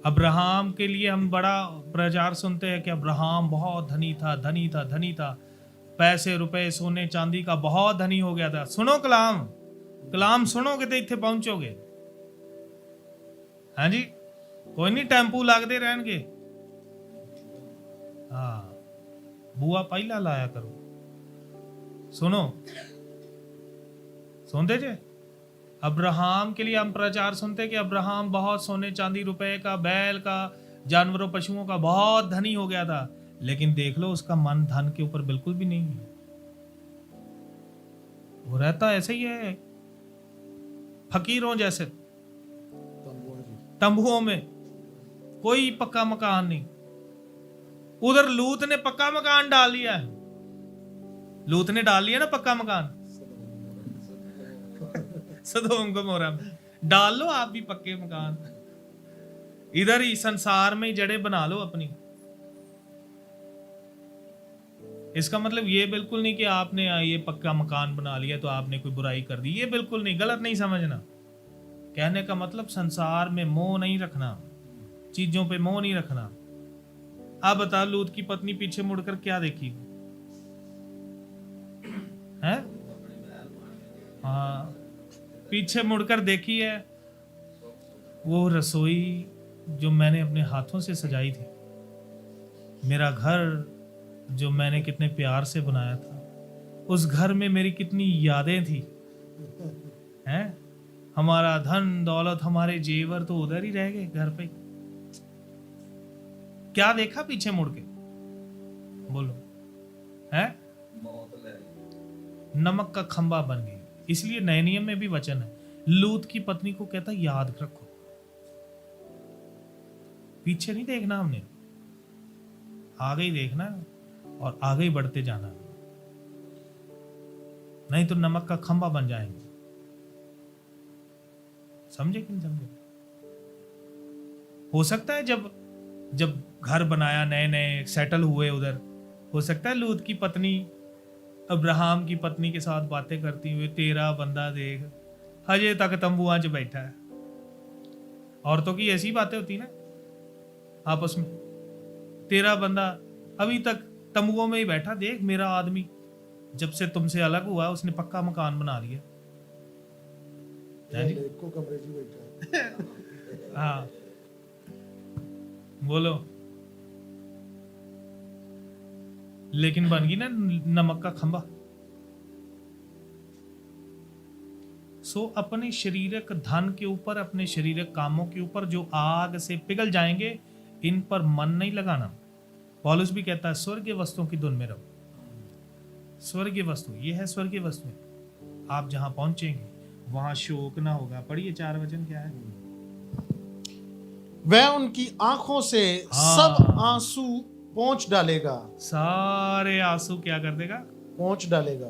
अब्राहम के लिए हम बड़ा प्रचार सुनते हैं कि अब्राहम बहुत धनी था, पैसे रुपए सोने चांदी का बहुत धनी हो गया था। सुनो कलाम सुनोगे तो इत्थे पहुंचोगे। हाँ जी, कोई नहीं, टेंपू लगते रहनगे। हाँ, बुआ पहला लाया करो। सुनते जे अब्राहम के लिए हम प्रचार सुनते कि अब्राहम बहुत सोने चांदी रुपए का, बैल का, जानवरों पशुओं का बहुत धनी हो गया था, लेकिन देख लो उसका मन धन के ऊपर बिल्कुल भी नहीं है। वो रहता ऐसे ही है, फकीरों जैसे, तंबुओं में, कोई पक्का मकान नहीं। उधर लूत ने पक्का मकान डाल लिया है, लूत ने डाल लिया ना पक्का मकान। सदोम गोमोरा में डाल लो आप भी पक्के मकान, इधर ही संसार में जड़ें बना लो अपनी। इसका मतलब ये बिल्कुल नहीं कि आपने ये पक्का मकान बना लिया तो आपने कोई बुराई कर दी, ये बिल्कुल नहीं, गलत नहीं समझना। कहने का मतलब संसार में मोह नहीं रखना, चीजों पे मोह नहीं रखना। आप बता, लूत की पत्नी पीछे मुड़कर क्या देखी है? हाँ, पीछे मुड़कर देखी है वो रसोई जो मैंने अपने हाथों से सजाई थी, मेरा घर जो मैंने कितने प्यार से बनाया था, उस घर में मेरी कितनी यादें थी हैं। हमारा धन दौलत, हमारे जेवर तो उधर ही रह गए घर पे। क्या देखा पीछे मुड़ के? बोलो, है? नमक का खंबा बन गई। इसलिए नए नियम में भी वचन है, लूत की पत्नी को कहता याद रखो, पीछे नहीं देखना हमने, आगे ही देखना है। और आगे ही बढ़ते जाना, नहीं तो नमक का खंभा बन जाएंगे। समझे कि नहीं समझे? हो सकता है जब जब घर बनाया, नए नए सेटल हुए उधर, हो सकता है लूत की पत्नी अब्राहम की पत्नी के साथ बातें करती हुई, तेरा बंदा देख हजे तक तंबुआ च बैठा है। औरतों की ऐसी बातें होती ना आपस में, तेरा बंदा अभी तक तंबुओं में ही बैठा, देख मेरा आदमी जब से तुमसे अलग हुआ उसने पक्का मकान बना लिया। को कमरे जी बैठा है। हाँ बोलो, लेकिन बन गई ना नमक का खंभा। सो अपने शारीरिक धन के ऊपर, अपने शारीरिक कामों के ऊपर जो आग से पिघल जाएंगे, इन पर मन नहीं लगाना। पौलुस भी कहता है स्वर्गीय वस्तुओं की धुन में रहो। स्वर्गीय वस्तु, ये है स्वर्गीय वस्तु। आप जहां पहुंचेंगे वहां शोक ना होगा। पढ़िए 4 वचन क्या है? वह उनकी आंखों से हाँ। सब आंसू पोंछ डालेगा। सारे आंसू क्या कर देगा? पोंछ डालेगा।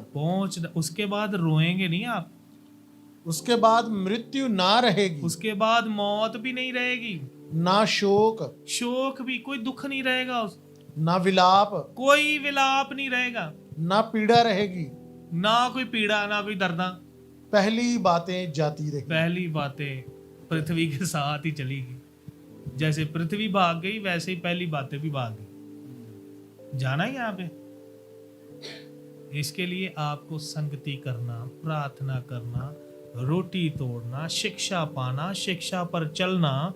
उसके बाद रोएंगे नहीं आप, उसके बाद मृत्यु ना रहेगी, उसके बाद मौत भी नहीं रहेगी, ना शोक, शोक भी, कोई दुख नहीं रहेगा, ना विलाप, कोई विलाप नहीं रहेगा, ना पीड़ा रहेगी, ना कोई पीड़ा, ना कोई दर्दा। पहली बातें जाती रही। पहली बातें पृथ्वी के साथ ही चलेगी। जैसे पृथ्वी भाग गई वैसे ही पहली बातें भी भाग गई। जाना ही यहाँ पे। इसके लिए आपको संगति करना, प्रार्थना करना, रोटी तोड़ना, शिक्षा पाना, शिक्षा पर चलना,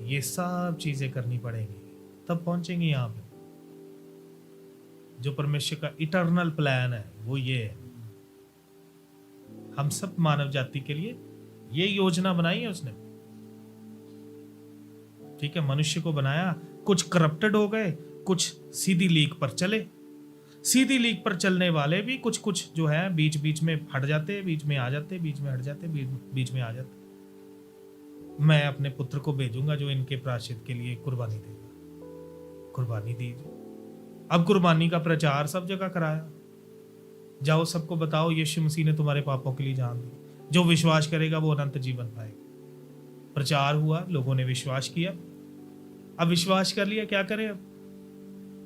ये सब चीजें करनी पड़ेंगी, तब पहुंचेंगे यहाँ पे। जो परमेश्वर का इटर्नल प्लान है वो ये है। हम सब मानव जाति के लिए ये योजना बनाई है उसने। ठीक है, मनुष्य को बनाया, कुछ करप्टेड हो गए, कुछ सीधी लीक पर चले। सीधी लीक पर चलने वाले भी कुछ कुछ जो है बीच बीच में हट जाते, बीच में आ जाते, बीच में हट जाते, बीच में आ जाते। मैं अपने पुत्र को भेजूंगा जो इनके प्रायश्चित के लिए कुर्बानी देगा। कुर्बानी दीजिए। अब कुर्बानी का प्रचार सब जगह कराया, जाओ सबको बताओ यीशु मसीह ने तुम्हारे पापों के लिए जान दी, जो विश्वास करेगा वो अनंत जीवन पाएगा। प्रचार हुआ, लोगों ने विश्वास किया। अब विश्वास कर लिया, क्या करें? अब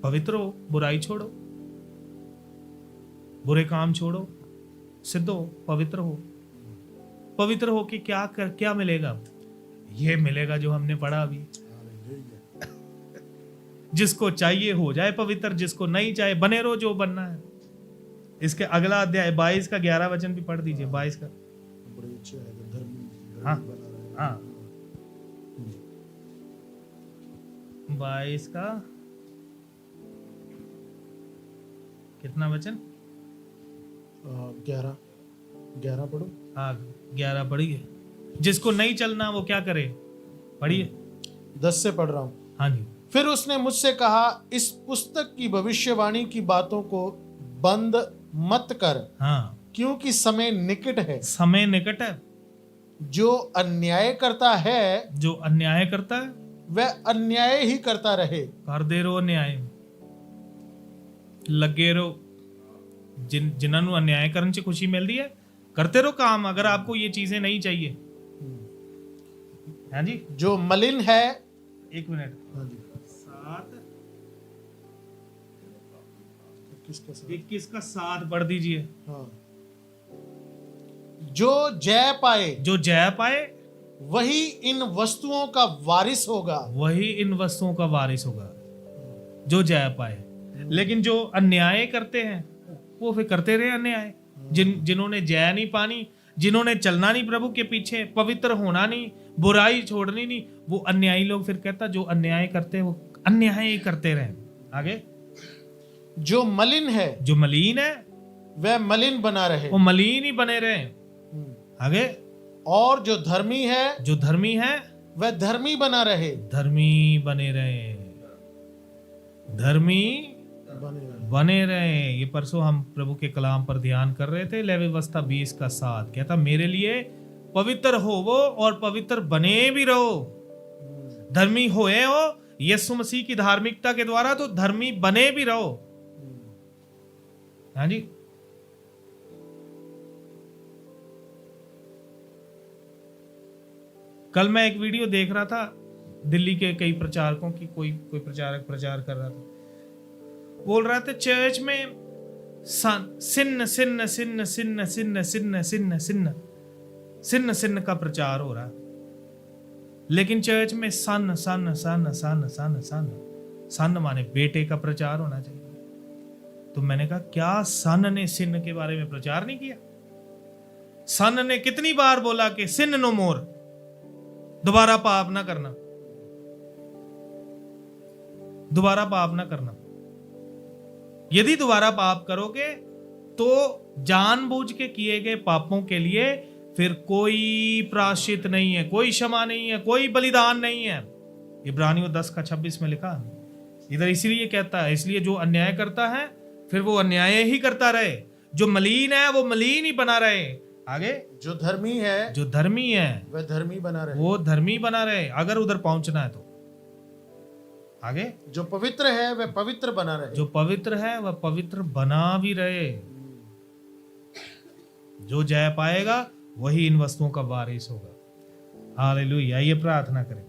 पवित्र हो, बुराई छोड़ो, बुरे काम छोड़ो, सिद्ध हो, पवित्र हो। पवित्र हो के क्या मिलेगा? ये मिलेगा जो हमने पढ़ा अभी। जिसको चाहिए हो जाए पवित्र, जिसको नहीं चाहे बने रहो जो बनना है। इसके अगला अध्याय 22 का 11 वचन भी पढ़ दीजिए। 22 का। हाँ हाँ 22 का कितना वचन? 11 पढ़ो। हाँ 11 पढ़िए। जिसको नहीं चलना वो क्या करे? पढ़िए। 10 से पढ़ रहा हूँ। हाँ जी। फिर उसने मुझसे कहा, इस पुस्तक की भविष्यवाणी की बातों को बंद मत कर। हाँ, क्योंकि समय निकट है। समय निकट है। जो अन्याय करता है, जो अन्याय करता है वह अन्याय ही करता रहे। कर दे रहो अन्याय, लगे रहो। जिन्होंने अन्याय करने से खुशी मिल रही है, करते रहो काम। अगर आपको ये चीजें नहीं चाहिए। हाँ जी। जो मलिन है, 1 मिनट। हाँ जी, 21 का 7 पढ़ दीजिए। हाँ। जो जय पाए, जो जय पाए वही इन वस्तुओं का वारिस होगा। वही इन वस्तुओं का वारिस होगा, जो जय पाए। लेकिन जो अन्याय करते हैं वो फिर करते रहे अन्याय। जिन्होंने जय नहीं पानी, जिन्होंने चलना नहीं प्रभु के पीछे, पवित्र होना नहीं, बुराई छोड़नी नहीं, वो अन्यायी लोग। फिर कहता जो अन्याय करते हैं वो अन्याय ही करते रहे। आगे। जो मलिन है, जो मलिन है वह मलिन बना रहे, वो मलिन ही बने रहे। आगे। और जो धर्मी है, जो धर्मी है वह धर्मी बना रहे। धर्मी बने रहे, धर्मी बने रहे। ये परसों हम प्रभु के कलाम पर ध्यान कर रहे थे। लेवी व्यवस्था 20 का 7 कहता मेरे लिए पवित्र होवो और पवित्र बने भी रहो। धर्मी होए हो यीशु मसीह की धार्मिकता के द्वारा, तो धर्मी बने भी रहो। हाँ जी, कल मैं एक वीडियो देख रहा था, दिल्ली के कई प्रचारकों की, कोई प्रचारक प्रचार कर रहा था, बोल रहा था चर्च में सिन्न सिन्न सिन्न सिन्न सिन्न सिन्न सिन्न सिन्न सिन्न सिन्न का प्रचार हो रहा है, लेकिन चर्च में सन सन सन सन सन सन सन माने बेटे का प्रचार होना चाहिए। तो मैंने कहा क्या सन ने सिन्न के बारे में प्रचार नहीं किया? सन ने कितनी बार बोला कि सिन नो मोर, दोबारा पाप ना करना, दोबारा पाप ना करना। यदि दोबारा पाप करोगे तो जानबूझ के किए गए पापों के लिए फिर कोई प्रायश्चित नहीं है, कोई क्षमा नहीं है, कोई बलिदान नहीं है। इब्रानियों 10:26 में लिखा, इधर इसीलिए कहता है, इसलिए जो अन्याय करता है फिर वो अन्याय ही करता रहे, जो मलीन है वो मलीन ही बना रहे। आगे, जो धर्मी है वह धर्मी बना रहे, वो धर्मी बना रहे, अगर उधर पहुंचना है तो। आगे, जो पवित्र है वह पवित्र बना रहे, जो पवित्र है वह पवित्र बना भी रहे। जो जय पाएगा वही इन वस्तुओं का वारिस होगा। हालेलुया। आइए प्रार्थना करें।